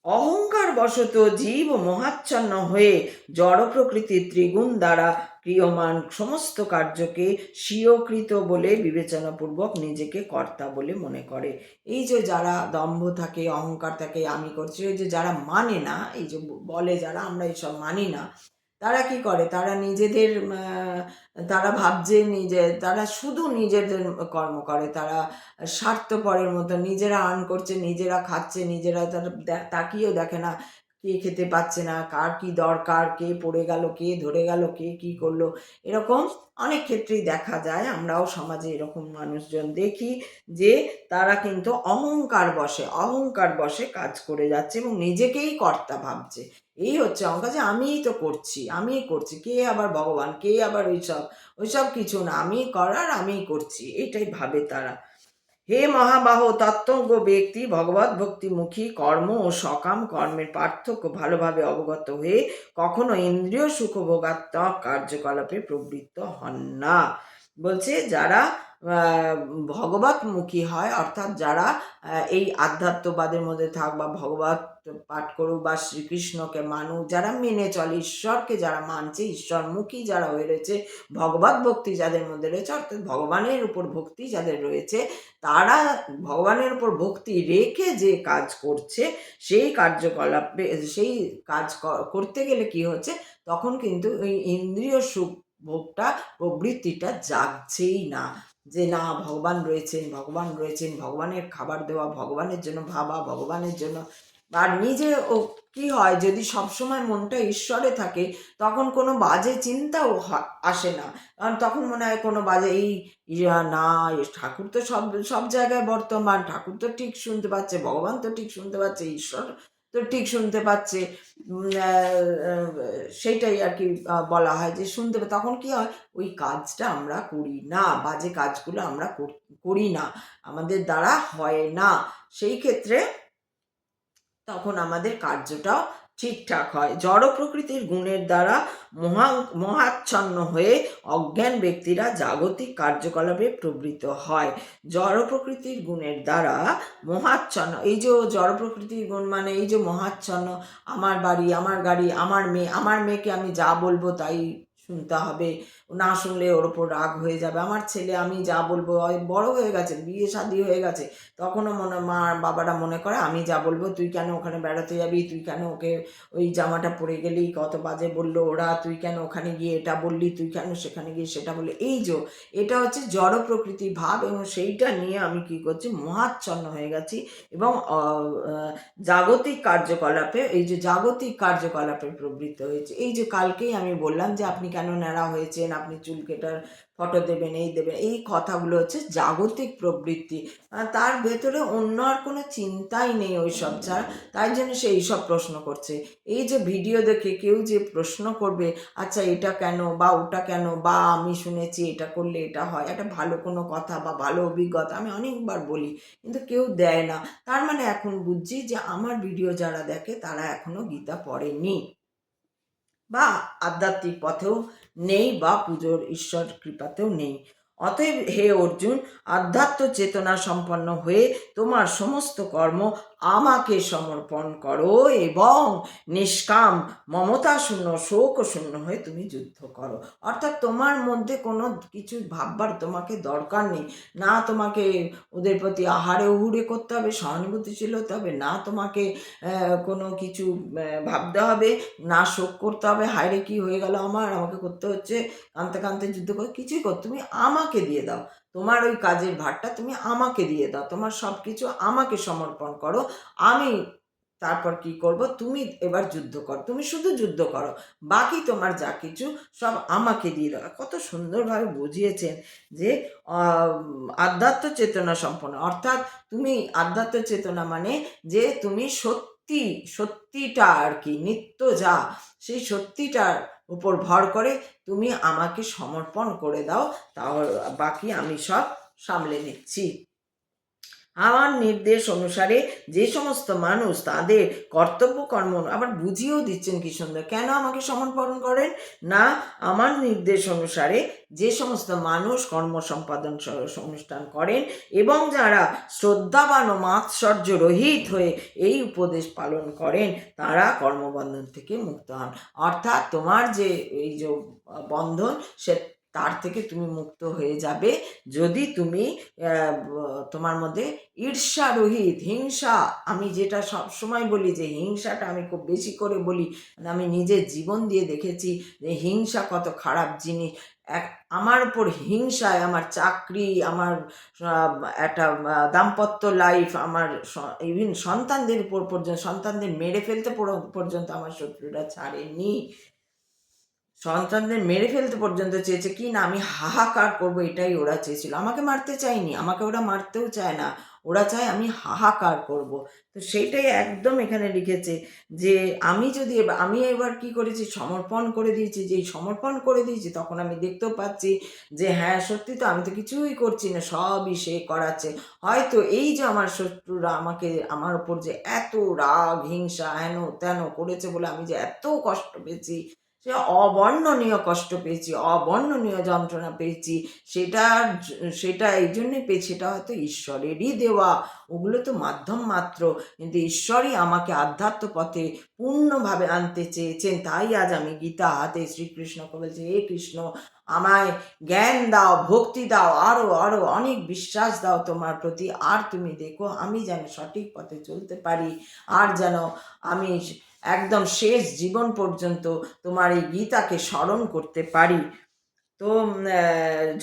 অহংকার বশত জীব মোহাচ্ছন্ন হয়ে জড় প্রকৃতির ত্রিগুণ দ্বারা ক্রিয়মান সমস্ত কার্যকে স্বীয়কৃত বলে বিবেচনাপূর্বক নিজেকে কর্তা বলে মনে করে। এই যে যারা দম্ভ থাকে, অহংকার থাকে, আমি করছি, ওই যে যারা মানে না, এই যে বলে যারা আমরা এইসব মানি না, তারা কি করে, তারা নিজেদের তারা ভাবছে তারা শুধু নিজেদের কর্ম করে, তারা স্বার্থপরের মতো নিজেরা আর্ন করছে, নিজেরা খাচ্ছে, নিজেরা তারা তাকিয়েও দেখে না কে খেতে পাচ্ছে না, কার কি দরকার, কে পড়ে গেল, কে ধরে গেল, কে কি করলো। এরকম অনেক ক্ষেত্রেই দেখা যায়, আমরাও সমাজে এরকম মানুষজন দেখি যে তারা কিন্তু অহংকার বশে কাজ করে যাচ্ছে এবং নিজেকেই কর্তা ভাবছে। এই হচ্ছে অহংকার, যে আমিই তো করছি, আমিই করছি, কে আবার ভগবান, কে আবার ওইসব কিছু না, আমি করার আমিই করছি, এইটাই ভাবে তারা। হে মহাবাহ তত্ত্বজ্ঞ ব্যক্তি, ভগবত ভক্তিমুখী কর্ম ও সকাম কর্মের পার্থক্য ভালোভাবে অবগত হয়ে কখনো ইন্দ্রিয় সুখভোগাত্মক কার্যকলাপে প্রবৃত্ত হন না। বলছে যারা ভগবতমুখী হয়, অর্থাৎ যারা এই আধ্যাত্মবাদের মধ্যে থাক বা ভগবত পাঠ করুক বা শ্রীকৃষ্ণকে মানুক, যারা মেনে চলে, ঈশ্বরকে যারা মানছে, ঈশ্বরমুখী যারা হয়ে রয়েছে, ভগবত ভক্তি যাদের মধ্যে রয়েছে, অর্থাৎ ভগবানের উপর ভক্তি যাদের রয়েছে, তারা ভগবানের উপর ভক্তি রেখে যে কাজ করছে, সেই কার্যকলাপে সেই কাজ করতে গেলে কি হচ্ছে, তখন কিন্তু ওই ইন্দ্রিয় সুখ ভোগটা প্রবৃত্তিটা জাগছেই না, যে না ভগবান রয়েছেন, ভগবান রয়েছেন, ভগবানের খাবার দেওয়া, ভগবানের জন্য ভাবা, ভগবানের জন্য। আর নিজে ও কি হয়, যদি সবসময় মনটা ঈশ্বরে থাকে, তখন কোনো বাজে চিন্তাও আসে না। কারণ তখন মনে হয় কোনো বাজে না, ঠাকুর তো সব সব জায়গায় বর্তমান, ঠাকুর তো ঠিক শুনতে পাচ্ছে, ভগবান তো ঠিক শুনতে পাচ্ছে, ঈশ্বর তো ঠিক শুনতে পাচ্ছে। সেইটাই আর কি বলা হয় যে শুনতে, তখন কি হয়, ওই কাজটা আমরা করি না, বাজে কাজগুলো আমরা করি না, আমাদের দ্বারা হয় না। সেই ক্ষেত্রে তখন আমাদের কার্যটাও ঠিকঠাক হয়। জড় প্রকৃতির গুণের দ্বারা মোহাচ্ছন্ন হয়ে অজ্ঞান ব্যক্তিরা জাগতিক কার্যকলাপে প্রবৃত্ত হয়। জড় প্রকৃতির গুণের দ্বারা মোহাচ্ছন্ন, এই যে জড় প্রকৃতির গুণ মানে এই যে মোহাচ্ছন্ন, আমার বাড়ি, আমার গাড়ি, আমার মেয়েকে আমি যা বলবো তাই শুনতে হবে, না শুনলে ওর ওপর রাগ হয়ে যাবে, আমার ছেলে আমি যা বলবো, বড় হয়ে গেছে, বিয়ে শাদী হয়ে গেছে, তখনও মা বাবারা মনে করে আমি যা বলবো, তুই কেন ওখানে বেড়াতে যাবি, তুই কেন ওকে ওই জামাটা পরে গেলি, কত বাজে বললো ওরা, তুই কেন ওখানে গিয়ে এটা বললি, তুই কেন সেখানে গিয়ে সেটা বললি। এই যে এটা হচ্ছে জড় প্রকৃতির ভাব, এবং সেইটা নিয়ে আমি কি করছি, মোহাচ্ছন্ন হয়ে গেছি এবং জাগতিক কার্যকলাপে, এই যে জাগতিক কার্যকলাপে প্রবৃত্ত হয়েছে। এই যে কালকেই আমি বললাম যে আপনি কেন ন্যাড়া হয়েছেন, আপনি চুল কেটার ফটো দেবেন, এই দেবেন, এই কথাগুলো হচ্ছে জাগতিক প্রবৃত্তি, তার ভেতরে অন্য আর কোনো চিন্তাই নেই ওইসব ছাড়া, তাই জন্য সে এইসব প্রশ্ন করছে। এই যে ভিডিও দেখে কেউ যে প্রশ্ন করবে, আচ্ছা এটা কেন বা ওটা কেন, বা আমি শুনেছি এটা করলে এটা হয়, একটা ভালো কোনো কথা বা ভালো অভিজ্ঞতা আমি অনেকবার বলি, কিন্তু কেউ দেয় না। তার মানে এখন বুঝছি যে আমার ভিডিও যারা দেখে তারা এখনো গীতা পড়েনি বা আধ্যাত্মিক পথেও নেই বা পুজোর ঈশ্বর কৃপাতেও নেই। অতএব হে অর্জুন, আধ্যাত্ম চেতনা সম্পন্ন হয়ে তোমার সমস্ত কর্ম আমাকে সমর্পণ করো এবং নিষ্কাম মমতা শূন্য শোক শূন্য হয়ে তুমি যুদ্ধ করো। অর্থাৎ তোমার মধ্যে কোনো কিছু ভাববার তোমাকে দরকার নেই, না তোমাকে ওদের প্রতি আহারে উহুরে করতে হবে, সহানুভূতিশীল হতে হবে, না তোমাকে কোনো কিছু ভাবতে হবে, না শোক করতে হবে, হায়রে কি হয়ে গেল আমার, আমাকে করতে হচ্ছে, কাঁদতে কাঁদতে যুদ্ধ করে, কিছুই কর, তুমি আমাকে দিয়ে দাও, তোমার ওই কাজের ভারটা তুমি আমাকে দিয়ে দাও, তোমার সব কিছু আমাকে সমর্পণ করো, আমি তারপর কি করব, তুমি এবার যুদ্ধ করো, তুমি শুধু যুদ্ধ করো, বাকি তোমার যা কিছু সব আমাকে দিয়ে দাও। কত সুন্দরভাবে বুঝিয়েছেন যে আধ্যাত্ম চেতনা সম্পন্ন, অর্থাৎ তুমি আধ্যাত্ম চেতনা মানে যে তুমি সত্যিটা আর কি, নিত্য যা, সেই সত্যিটার উপর ভর করে তুমি আমাকে সমর্পণ করে দাও, তাহলে বাকি আমি সব সামলে নিচ্ছি। আমার নির্দেশ অনুসারে যে সমস্ত মানুষ তাদের কর্তব্য কর্ম, আবার বুঝিয়েও দিচ্ছেন কি সুন্দর, কেন আমাকে সমর্পণ করেন না, আমার নির্দেশ অনুসারে যে সমস্ত মানুষ কর্ম সম্পাদন অনুষ্ঠান করেন এবং যারা শ্রদ্ধাবান ও মাৎসর্য রহিত হয়ে এই উপদেশ পালন করেন, তারা কর্মবন্ধন থেকে মুক্ত হন। অর্থাৎ তোমার যে এই যে বন্ধন, সে তার থেকে তুমি মুক্ত হয়ে যাবে যদি তুমি তোমার মধ্যে ঈর্ষা রহিত হিংসা, আমি যেটা সবসময় বলি যে হিংসাটা আমি খুব বেশি করে বলি, আমি নিজের জীবন দিয়ে দেখেছি যে হিংসা কত খারাপ জিনিস। এক আমার উপর হিংসায় আমার চাকরি, আমার একটা দাম্পত্য লাইফ, আমার ইভিন সন্তানদের উপর পর্যন্ত, সন্তানদের মেরে ফেলতে পর্যন্ত আমার শত্রুরা ছাড়েনি। সন্তানদের মেরে ফেলতে পর্যন্ত চেয়েছে, কি না আমি হাহাকার করবো এটাই ওরা চেয়েছিল। আমাকে মারতে চায়নি, আমাকে ওরা মারতেও চায় না, ওরা চায় আমি হাহাকার করব। তো সেইটাই একদম এখানে লিখেছে যে আমি যদি আমি এবার কি করেছি, সমর্পণ করে দিয়েছি। যেই সমর্পণ করে দিয়েছি তখন আমি দেখতেও পাচ্ছি যে হ্যাঁ সত্যি তো, আমি তো কিছুই করছি না, সবই সে করাচ্ছে। হয়তো এই যে আমার শত্রুরা আমাকে, আমার ওপর যে এত রাগ হিংসা হেন তেন করেছে বলে আমি যে এত কষ্ট পেয়েছি, সে অবর্ণনীয় কষ্ট পেয়েছি, অবর্ণনীয় যন্ত্রণা পেয়েছি, সেটা এই জন্যই পেয়েছি, সেটা হয়তো ঈশ্বরেরই দেওয়া। ওগুলো তো মাধ্যম মাত্র, কিন্তু ঈশ্বরই আমাকে আধ্যাত্ম পথে পূর্ণভাবে আনতে চেয়েছেন। তাই আজ আমি গীতা হাতে শ্রীকৃষ্ণকে বলছি, হে কৃষ্ণ আমায় জ্ঞান দাও, ভক্তি দাও, আরো আরো অনেক বিশ্বাস দাও তোমার প্রতি। আর তুমি দেখো আমি যেন সঠিক পথে চলতে পারি, আর যেন আমি একদম শেষ জীবন পর্যন্ত তোমার এই গীতাকে স্মরণ করতে পারি। তো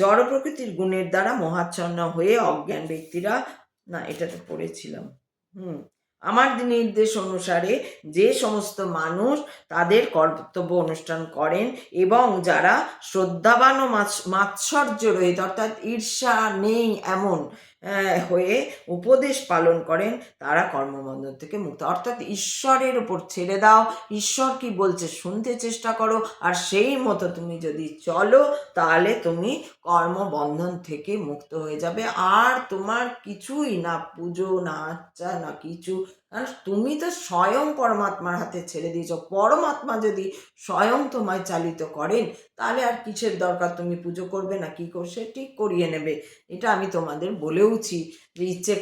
জড় প্রকৃতির গুণের দ্বারা মোহাচ্ছন্ন হয়ে অজ্ঞান ব্যক্তিরা, না এটা তো পড়েছিলাম, আমার নির্দেশ অনুসারে যে সমস্ত মানুষ তাদের কর্তব্য অনুষ্ঠান করেন এবং যারা শ্রদ্ধাবান ও মাৎসর্য রহিত, অর্থাৎ ঈর্ষা নেই এমন হয়ে উপদেশ পালন করেন, তারা কর্মবন্ধন থেকে মুক্ত। অর্থাৎ ঈশ্বরের উপর ছেড়ে দাও, ঈশ্বর কি বলছে শুনতে চেষ্টা করো, আর সেই মতো তুমি যদি চলো তাহলে তুমি কর্মবন্ধন থেকে মুক্ত হয়ে যাবে। আর তোমার কিছুই না, পুজো না আচ্ছা না কিছু, কারণ তুমি তো স্বয়ং পরমাত্মার হাতে ছেড়ে দিয়েছ। পরমাত্মা যদি স্বয়ং তোমায় চালিত করেন তাহলে আর কিসের দরকার, তুমি পুজো করবে না কি করছে ঠিক করিয়ে নেবে। এটা আমি তোমাদের বলেওছি যে ইচ্ছে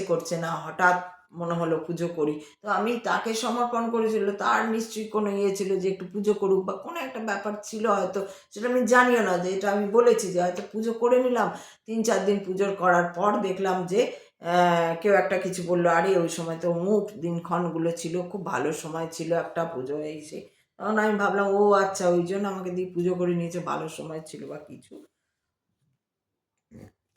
করছে না হঠাৎ মনে হলো পুজো করি, তো আমি তাকে সমর্পণ করেছিল, তার নিশ্চয়ই কোনো ইয়ে ছিল যে একটু পুজো করুক বা কোনো একটা ব্যাপার ছিল হয়তো, সেটা আমি জানিও না, যে এটা আমি বলেছি যে হয়তো পুজো করে নিলাম। 3-4 দিন পুজোর করার পর দেখলাম যে কেউ একটা কিছু বললো, আরে ওই সময় তো অমুক দিনক্ষণগুলো ছিল, খুব ভালো সময় ছিল একটা পুজো এই সেই। তখন আমি ভাবলাম ও আচ্ছা ওই জন্য আমাকে দিয়ে পুজো করে নিয়েছে, ভালো সময় ছিল বা কিছু।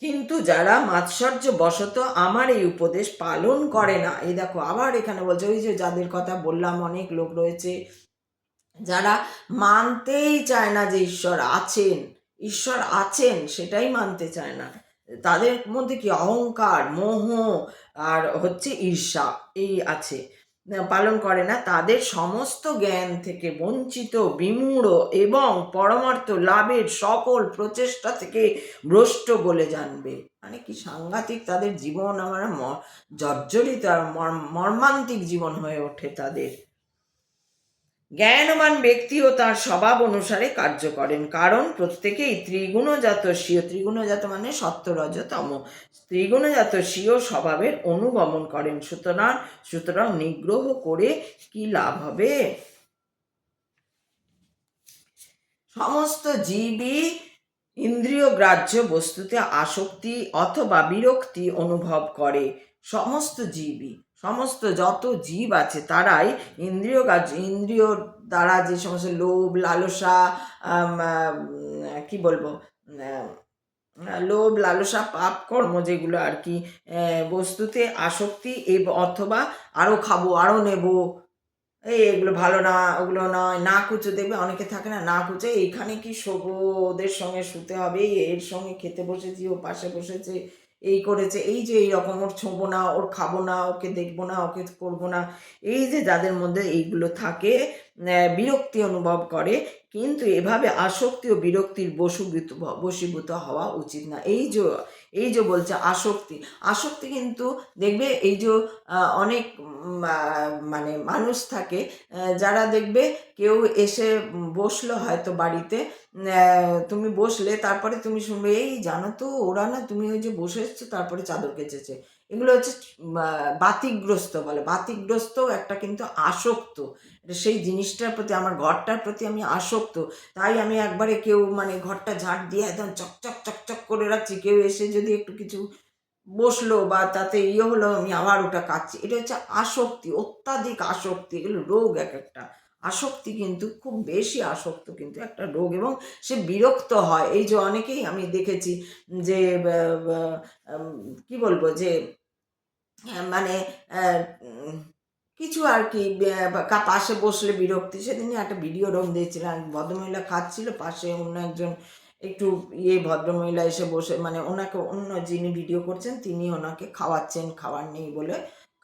কিন্তু যারা মাৎসর্য বশত আমার এই উপদেশ পালন করে না, এই দেখো আবার এখানে বলছে, ওই যে যাদের কথা বললাম অনেক লোক রয়েছে যারা মানতেই চায় না যে ঈশ্বর আছেন সেটাই মানতে চায় না। তাদের মধ্যে কি অহংকার, মোহ আর হচ্ছে ঈর্ষা এই আছে, পালন করে না, তাদের সমস্ত জ্ঞান থেকে বঞ্চিত, বিমূঢ় এবং পরমার্থ লাভের সকল প্রচেষ্টা থেকে ভ্রষ্ট বলে জানবে। মানে কি সাংঘাতিক তাদের জীবন, আমার জর্জরিত আর মর্মান্তিক জীবন হয়ে ওঠে তাদের। জ্ঞানবান ব্যক্তিও তার স্বভাব অনুসারে কার্য করেন, কারণ প্রত্যেকেই ত্রিগুণজাত স্বীয়, ত্রিগুণজাত মানে সত্য রজ তম, ত্রিগুণজাত স্বীয় স্বভাবের অনুগমন করেন। সুতরাং নিগ্রহ করে কি লাভ হবে? সমস্ত জীবই ইন্দ্রিয় গ্রাহ্য বস্তুতে আসক্তি অথবা বিরক্তি অনুভব করে। সমস্ত জীবই, সমস্ত যত জীব আছে তারাই ইন্দ্রিয় দ্বারা যে সমস্ত লোভ লালসা, কি বলবো, লোভ লালসা পাপ কর্ম যেগুলো আর কি, বস্তুতে আসক্তি অথবা আরো খাবো আরো নেব, এগুলো ভালো না ওগুলো নয়, না কুচো, দেখবে অনেকে থাকে না, না কুচে এইখানে কি শোবো, ওদের সঙ্গে শুতে হবে, এর সঙ্গে খেতে বসেছি, ও পাশে বসেছে, এই করেছে, এই যে এইরকম, ওর ছোঁবো না, ওর খাবো না, ওকে দেখবো না, ওকে করবো না, এই যে যাদের মধ্যে এইগুলো থাকে, বিরক্তি অনুভব করে, কিন্তু এভাবে আসক্তি ও বিরক্তির বশীভূত হওয়া উচিত না। এই যে বলছে আসক্তি কিন্তু দেখবে এই যে অনেক মানে মানুষ থাকে যারা দেখবে কেউ এসে বসলো হয়তো বাড়িতে, তুমি বসলে তারপরে তুমি শুনবে, এই জানো তো ওরা না, তুমি ওই যে বসে এসছো তারপরে চাদর কেচেছে, এগুলো হচ্ছে বাতিগ্রস্ত বলে। বাতিগ্রস্ত একটা কিন্তু আসক্ত, এটা সেই জিনিসটার প্রতি, আমার ঘরটার প্রতি আমি আসক্ত। তাই আমি একবারে কেউ মানে ঘরটা ঝাঁট দিয়ে একদম চকচক চকচক করে রাখছি, কেউ এসে যদি একটু কিছু বসলো বা তাতে হলো, আমি আবার ওটা কাচ্ছি। এটা হচ্ছে আসক্তি, অত্যাধিক আসক্তি। এগুলো রোগ এক একটা। আসক্তি কিন্তু খুব বেশি আসক্ত কিন্তু একটা রোগ, এবং সে বিরক্ত হয়। এই যে অনেকেই আমি দেখেছি যে কি বলবো যে মানে উম, কিছু আর কি পাশে বসলে বিরক্তি। সেদিনই একটা ভিডিও রোম দিয়েছিলাম, ভদ্রমহিলা খাচ্ছিল, পাশে অন্য একজন একটু ভদ্রমহিলা এসে বসে, মানে ওনাকে, অন্য যিনি ভিডিও করছেন তিনি ওনাকে খাওয়াচ্ছেন, খাবার নেই বলে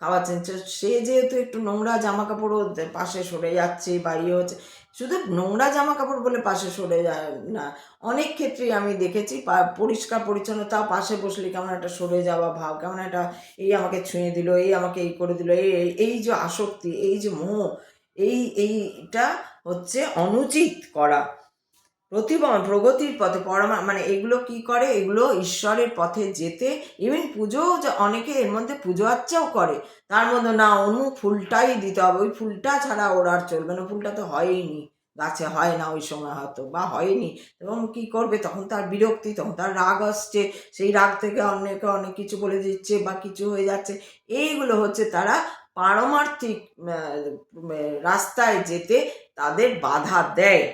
খাওয়াচ্ছেন। সে যেহেতু একটু নোংরা জামা কাপড়ও পাশে সরে যাচ্ছে বা হচ্ছে, শুধু নোংরা জামা কাপড় বলে পাশে সরে যায় না, অনেক ক্ষেত্রেই আমি দেখেছি পরিষ্কার পরিচ্ছন্নতা, পাশে বসলে কেমন একটা সরে যাওয়া ভাব, কেমন একটা এই আমাকে ছুঁয়ে দিল, এই আমাকে এই করে দিল, এই যে আসক্তি, এই যে মোহ, এইটা হচ্ছে অনুচিত করা। প্রগতির পথে মানে এগুলো কি করে, এগুলো ঈশ্বরের পথে যেতে, ইভেন পুজোও অনেকে এর মধ্যে পুজো আচ্চাও করে, তার মধ্যে না ফুলটাই দিতে হবে, ওই ফুলটা ছাড়া ওর আর চলবে না, ফুলটা তো হয়ইনি, গাছে হয় না ওই সময় হয়তো, বা হয়নি, এবং কি করবে, তখন তার বিরক্তি, তখন তার রাগ আসছে, সেই রাগ থেকে অনেকে অনেক কিছু বলে দিচ্ছে বা কিছু হয়ে যাচ্ছে। এইগুলো হচ্ছে তারা পারমার্থিক রাস্তায় যেতে তাদের বাধা দেয়।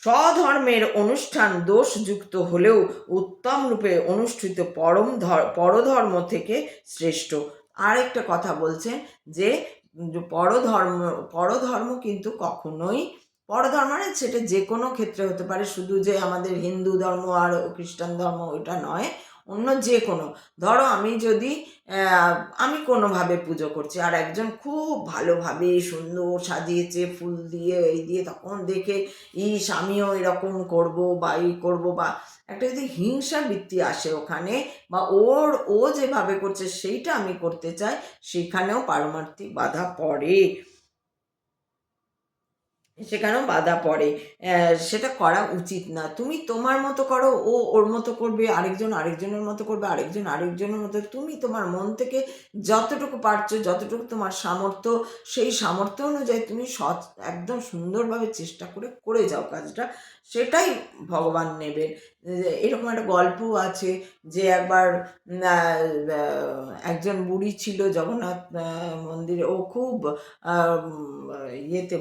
স্বধর্মের অনুষ্ঠান দোষযুক্ত হলেও উত্তম রূপে অনুষ্ঠিত পরধর্ম থেকে শ্রেষ্ঠ। আরেকটা কথা বলছেন যে পরধর্ম পরধর্ম কিন্তু কখনোই, পরধর্ম মানে সেটা যে কোনো ক্ষেত্রে হতে পারে, শুধু যে আমাদের হিন্দু ধর্ম আর খ্রিস্টান ধর্ম ওটা নয়, অন্য যে কোনো, ধরো আমি যদি আমি কোনোভাবে পুজো করছি, আর একজন খুব ভালোভাবে সুন্দর সাজিয়েছে ফুল দিয়ে এই দিয়ে, তখন দেখে আমিও এরকম করব বা এই করবো, বা একটা যদি হিংসা বৃত্তি আসে ওখানে, বা ও যেভাবে করছে সেইটা আমি করতে চাই, সেখানেও পারমার্থিক বাধা পড়ে, সেখানেও বাধা পড়ে। সেটা করা উচিত না। তুমি তোমার মতো করো, ও ওর মতো করবে, আরেকজন আরেকজনের মতো করবে, আরেকজন আরেকজনের মতো। তুমি তোমার মন থেকে যতটুকু পারছো, যতটুকু তোমার সামর্থ্য, সেই সামর্থ্য অনুযায়ী তুমি একদম সুন্দরভাবে চেষ্টা করে করে যাও কাজটা, সেটাই ভগবান নেবেন। এরকম একটা গল্প আছে যে একবার একজন বুড়ি ছিল জগন্নাথ মন্দিরে, ও খুব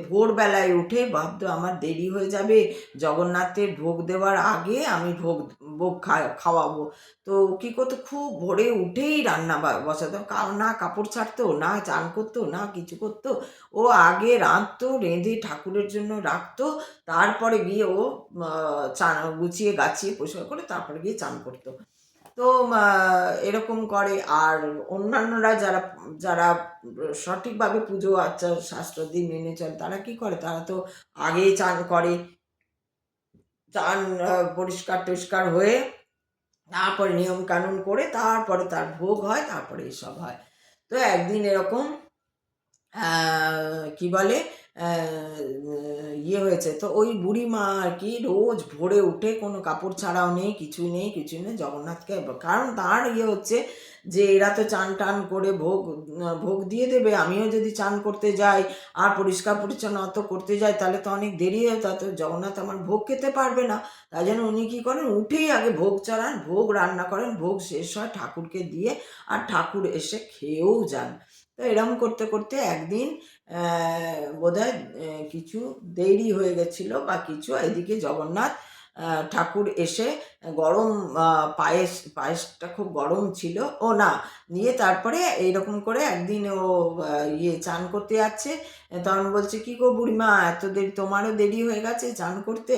ভোরবেলায় উঠে ভাবতো আমার দেরি হয়ে যাবে, জগন্নাথের ভোগ দেওয়ার আগে আমি ভোগ ভোগ খাওয়াবো। তো কী করতো, খুব ভোরে উঠেই রান্না বসাতো, না কাপড় ছাড়তো, না চান করতো, না কিছু করতো, ও আগে রাঁধতো, রেঁধে ঠাকুরের জন্য রাখতো, তারপরে গিয়ে ও চান গুছিয়ে গাছিয়ে পরিষ্কার করে তারপরে গিয়ে চান করতো। তো এরকম করে। আর অন্যান্যরা যারা যারা সঠিকভাবে পুজো আচার শাস্ত্রাদি মেনে চলে, তারা কি করে, তারা তো আগেই চান করে, চান পরিষ্কার টরিষ্কার হয়ে তারপরে নিয়ম কানুন করে তারপরে তার ভোগ হয়, তারপরে এসব হয়। তো একদিন এরকম কি বলে হয়েছে, তো ওই বুড়িমা আর কি রোজ ভোরে উঠে কোনো কাপড় ছাড়াও নেই, কিছুই নেই, কিছুই নেই, জগন্নাথকে, কারণ তার হচ্ছে যে এরা তো চান টান করে ভোগ দিয়ে দেবে, আমিও যদি চান করতে যাই আর পরিষ্কার পরিচ্ছন্ন অত করতে যাই, তাহলে তো অনেক দেরি হয়, তো জগন্নাথ আমার ভোগ খেতে পারবে না। তাই জন্য উনি কী করেন, উঠেই আগে ভোগ চড়ান, ভোগ রান্না করেন, ভোগ শেষ হয় ঠাকুরকে দিয়ে, আর ঠাকুর এসে খেয়েও যান। তো এরম করতে করতে একদিন বোধহয় কিছু দেরি হয়ে গেছিলো বা কিছু, এদিকে জগন্নাথ ঠাকুর এসে গরম পায়েসটা খুব গরম ছিল, ও না নিয়ে তারপরে এইরকম করে একদিন ও চান করতে যাচ্ছে, তখন বলছে কি গো বুড়িমা, এত দেরি, তোমারও দেরি হয়ে গেছে চান করতে,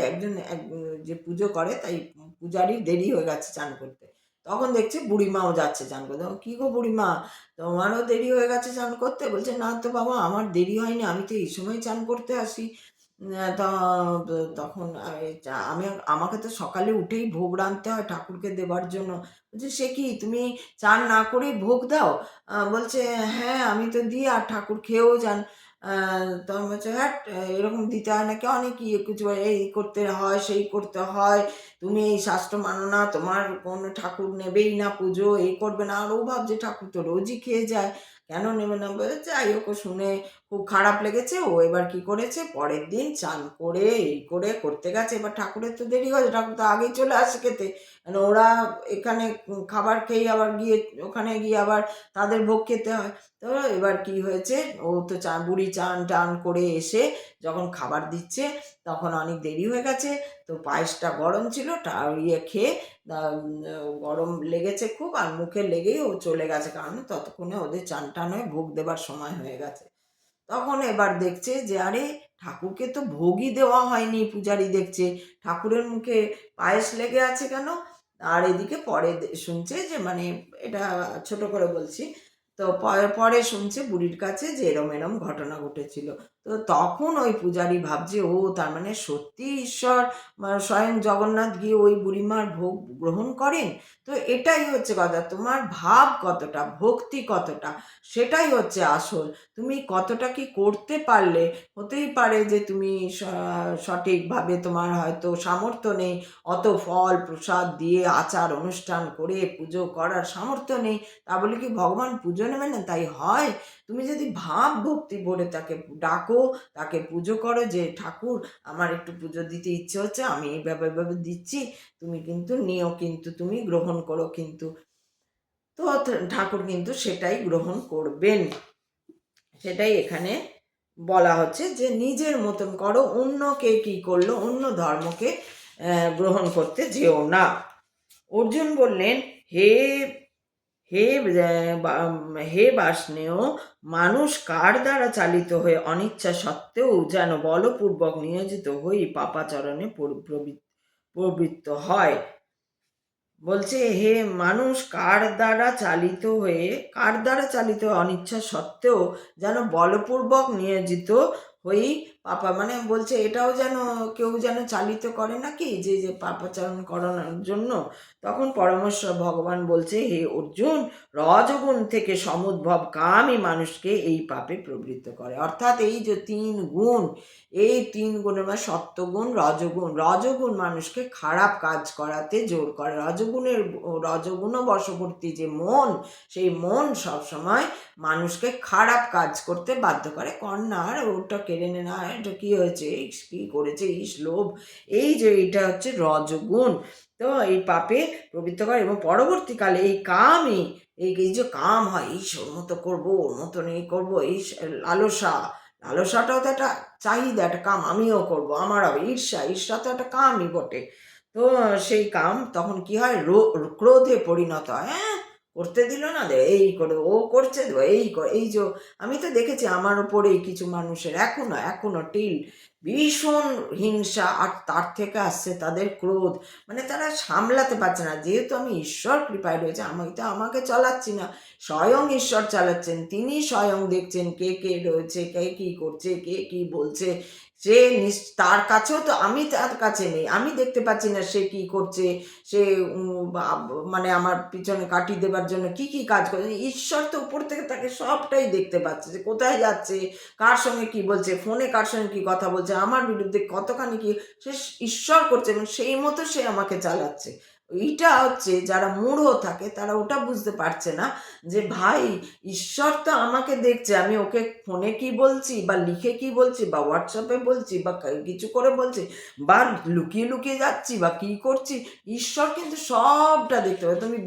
যে পুজো করে তাই পূজারই দেরি হয়ে গেছে চান করতে। তখন দেখছে বুড়িমাও যাচ্ছে চান করতে, কি গো বুড়িমা, তোমারও দেরি হয়ে গেছে চান করতে? বলছে না তো বাবা, আমার দেরি হয়নি, আমি তো এই সময় চান করতে আসি। তা তখন আমাকে তো সকালে উঠেই ভোগ রাঁধতে হয় ঠাকুরকে দেবার জন্য। বলছে সে কি, তুমি চান না করেই ভোগ দাও? বলছে হ্যাঁ, আমি তো দিই, আর ঠাকুর খেয়েও যান। তখন বলছে হ্যাঁ এরকম দিতে হয় নাকি, অনেক কিছু এই করতে হয় সেই করতে হয়, তুমি এই শাস্ত্র মানো না, তোমার কোনো ঠাকুর নেবেই না পুজো, এই করবে না। আর ও ভাবছে ঠাকুর তো রোজই খেয়ে যায়, কেন নেবে না। যাই হোক, শুনে খুব খারাপ লেগেছে। ও এবার কি করেছে, পরের দিন চান করে এই করে করতে গেছে। এবার ঠাকুরের তো দেরি হয়েছে, ঠাকুর তো আগেই চলে আসে খেতে, মানে ওরা এখানে খাবার খেয়ে আবার গিয়ে ওখানে গিয়ে আবার তাদের ভোগ খেতে হয়। তো এবার কি হয়েছে, ও তো বুড়ি চান টান করে এসে যখন খাবার দিচ্ছে তখন অনেক দেরি হয়ে গেছে। তো পায়েসটা গরম ছিল, খেয়ে গরম লেগেছে খুব, আর মুখে লেগেই ও চলে গেছে, কারণ ততক্ষণে ওদের চান টান হয়ে ভোগ দেবার সময় হয়ে গেছে। তখন এবার দেখছে যে আরে ঠাকুরকে তো ভোগই দেওয়া হয়নি, পূজারি দেখছে ঠাকুরের মুখে পায়েস লেগে আছে কেন। আর এদিকে পরে শুনছে যে, মানে এটা ছোট করে বলছি, তো পরে পরে শুনছে বুড়ির কাছে যে এরম এরম ঘটনা ঘটেছিল। তো তখন ওই পূজারি ভাবছে ও তার মানে সত্যি ঈশ্বর, স্বয়ং জগন্নাথ গিয়ে ওই বুড়িমার ভোগ গ্রহণ করেন। তো এটাই হচ্ছে কথা, তোমার ভাব কতটা, ভক্তি কতটা, সেটাই হচ্ছে আসল। তুমি কতটা কি করতে পারলে। হতেই পারে যে তুমি সঠিকভাবে তোমার হয়তো সামর্থ্য নেই, অত ফল প্রসাদ দিয়ে আচার অনুষ্ঠান করে পুজো করার সামর্থ্য নেই, তা বলে কি ভগবান পুজো নেবে না? তাই হয়। তুমি যদি ভাব ভক্তি ভরে তাকে ডাকো, তাকে পুজো করো যে ঠাকুর আমার একটু পুজো দিতে ইচ্ছে হচ্ছে, আমি এইভাবে এইভাবে দিচ্ছি, তুমি কিন্তু নিও, কিন্তু তুমি গ্রহণ করো কিন্তু। তো ঠাকুর কিন্তু সেটাই গ্রহণ করবেন। সেটাই এখানে বলা হচ্ছে যে নিজের মতন করো, অন্য কে কি করলো, অন্য ধর্মকে গ্রহণ করতে যেও না। অর্জুন বললেন, হে হে হে বাষ্ণেয়, মানুষ কার দ্বারা চালিত হয়ে অনিচ্ছা সত্ত্বেও যেন বলপূর্বক নিয়োজিত হয়ে পাপাচরণে প্রবৃত্ত হয়। বলছে হে মানুষ কার দ্বারা চালিত অনিচ্ছা সত্ত্বেও যেন বলপূর্বক নিয়োজিত হই পাপা, মানে বলছে এটাও যেন কেউ যেন চালিত করে নাকি যে যে পাপাচরণ করানোর জন্য। তখন পরমেশ্বর ভগবান বলছে, হে অর্জুন, রজগুণ থেকে সমুদ্ভব কামই মানুষকে এই পাপে প্রবৃত্ত করে। অর্থাৎ এই যে তিন গুণ, এই তিন গুণের মানে সত্যগুণ রজগুণ মানুষকে খারাপ কাজ করাতে জোর করে। রজগুণ বশবর্তী যে মন, সেই মন সবসময় মানুষকে খারাপ কাজ করতে বাধ্য করে। কন্যার ওটা কেড়ে নে না, এটা কি হয়েছে, কি করেছে, লোভ, এই যে এটা হচ্ছে রজগুণ। তো এই পাপে প্রবৃত্ত করে এবং পরবর্তীকালে এই কামই, এই যে কাম হয়, ওর মতো করবো, ওর মতন এই করবো, এই লালসাটাও তো একটা চাহিদা, একটা কাম, আমিও করব, আমার হবে। ঈর্ষা তো একটা কামই বটে। তো সেই কাম তখন কি হয়, ক্রোধে পরিণত হয়। হ্যাঁ, করতে দিল না, এই করে ও করছে, এই যে আমি তো দেখেছি আমার ওপরেই কিছু মানুষের এখনো টিল ভীষণ হিংসা, আর তার থেকে আসছে তাদের ক্রোধ, মানে তারা সামলাতে পারছে না। যেহেতু আমি ঈশ্বর কৃপায় রয়েছে, আমি তো আমাকে চালাচ্ছি না, স্বয়ং ঈশ্বর চালাচ্ছেন, তিনি স্বয়ং দেখছেন কে কে রয়েছে, কে কি করছে, কে কি বলছে। সে তার কাছেও তো, আমি তার কাছে নেই, আমি দেখতে পাচ্ছি না সে কি করছে, সে মানে আমার পিছনে কাটিয়ে দেবার জন্য কি কি কাজ করছে। ঈশ্বর তো উপর থেকে তাকে সবটাই দেখতে পাচ্ছে, যে কোথায় যাচ্ছে, কার সঙ্গে কি বলছে, ফোনে কার সঙ্গে কি কথা বলছে, আমার বিরুদ্ধে কতখানি কি সে ঈশ্বর করছে, এবং সেই মতো সে আমাকে চালাচ্ছে। এইটা হচ্ছে যারা মূঢ় থাকে তারা ওটা বুঝতে পারছে না, যে ভাই ঈশ্বর তো আমাকে দেখছে, আমি ওকে ফোনে কি বলছি বা লিখে কি বলছি বা হোয়াটসঅ্যাপে বলছি বা কিছু করে বলছি বা লুকিয়ে লুকিয়ে যাচ্ছি বা কি করছি, ঈশ্বর কিন্তু সবটা দেখতে পাবে। তুমি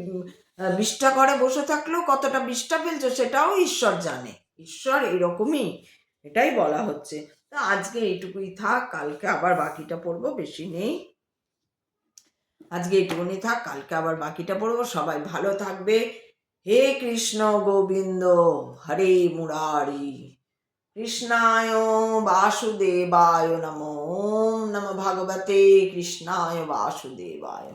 বিষ্ঠা করে বসে থাকলেও কতটা বিষ্ঠা ফেলছো সেটাও ঈশ্বর জানে। ঈশ্বর এরকমই, এটাই বলা হচ্ছে। তা আজকে এইটুকুই থাক, কালকে আবার বাকিটা পড়বো, বেশি নেই। আজকে এইটুকুনি থাক, কালকে আবার বাকিটা পড়বো। সবাই ভালো থাকবে। হে কৃষ্ণ গোবিন্দ, হরে মুরারি, কৃষ্ণায় বাসুদেবায় নমো। ওম নমো ভগবতে কৃষ্ণায় বাসুদেবায়।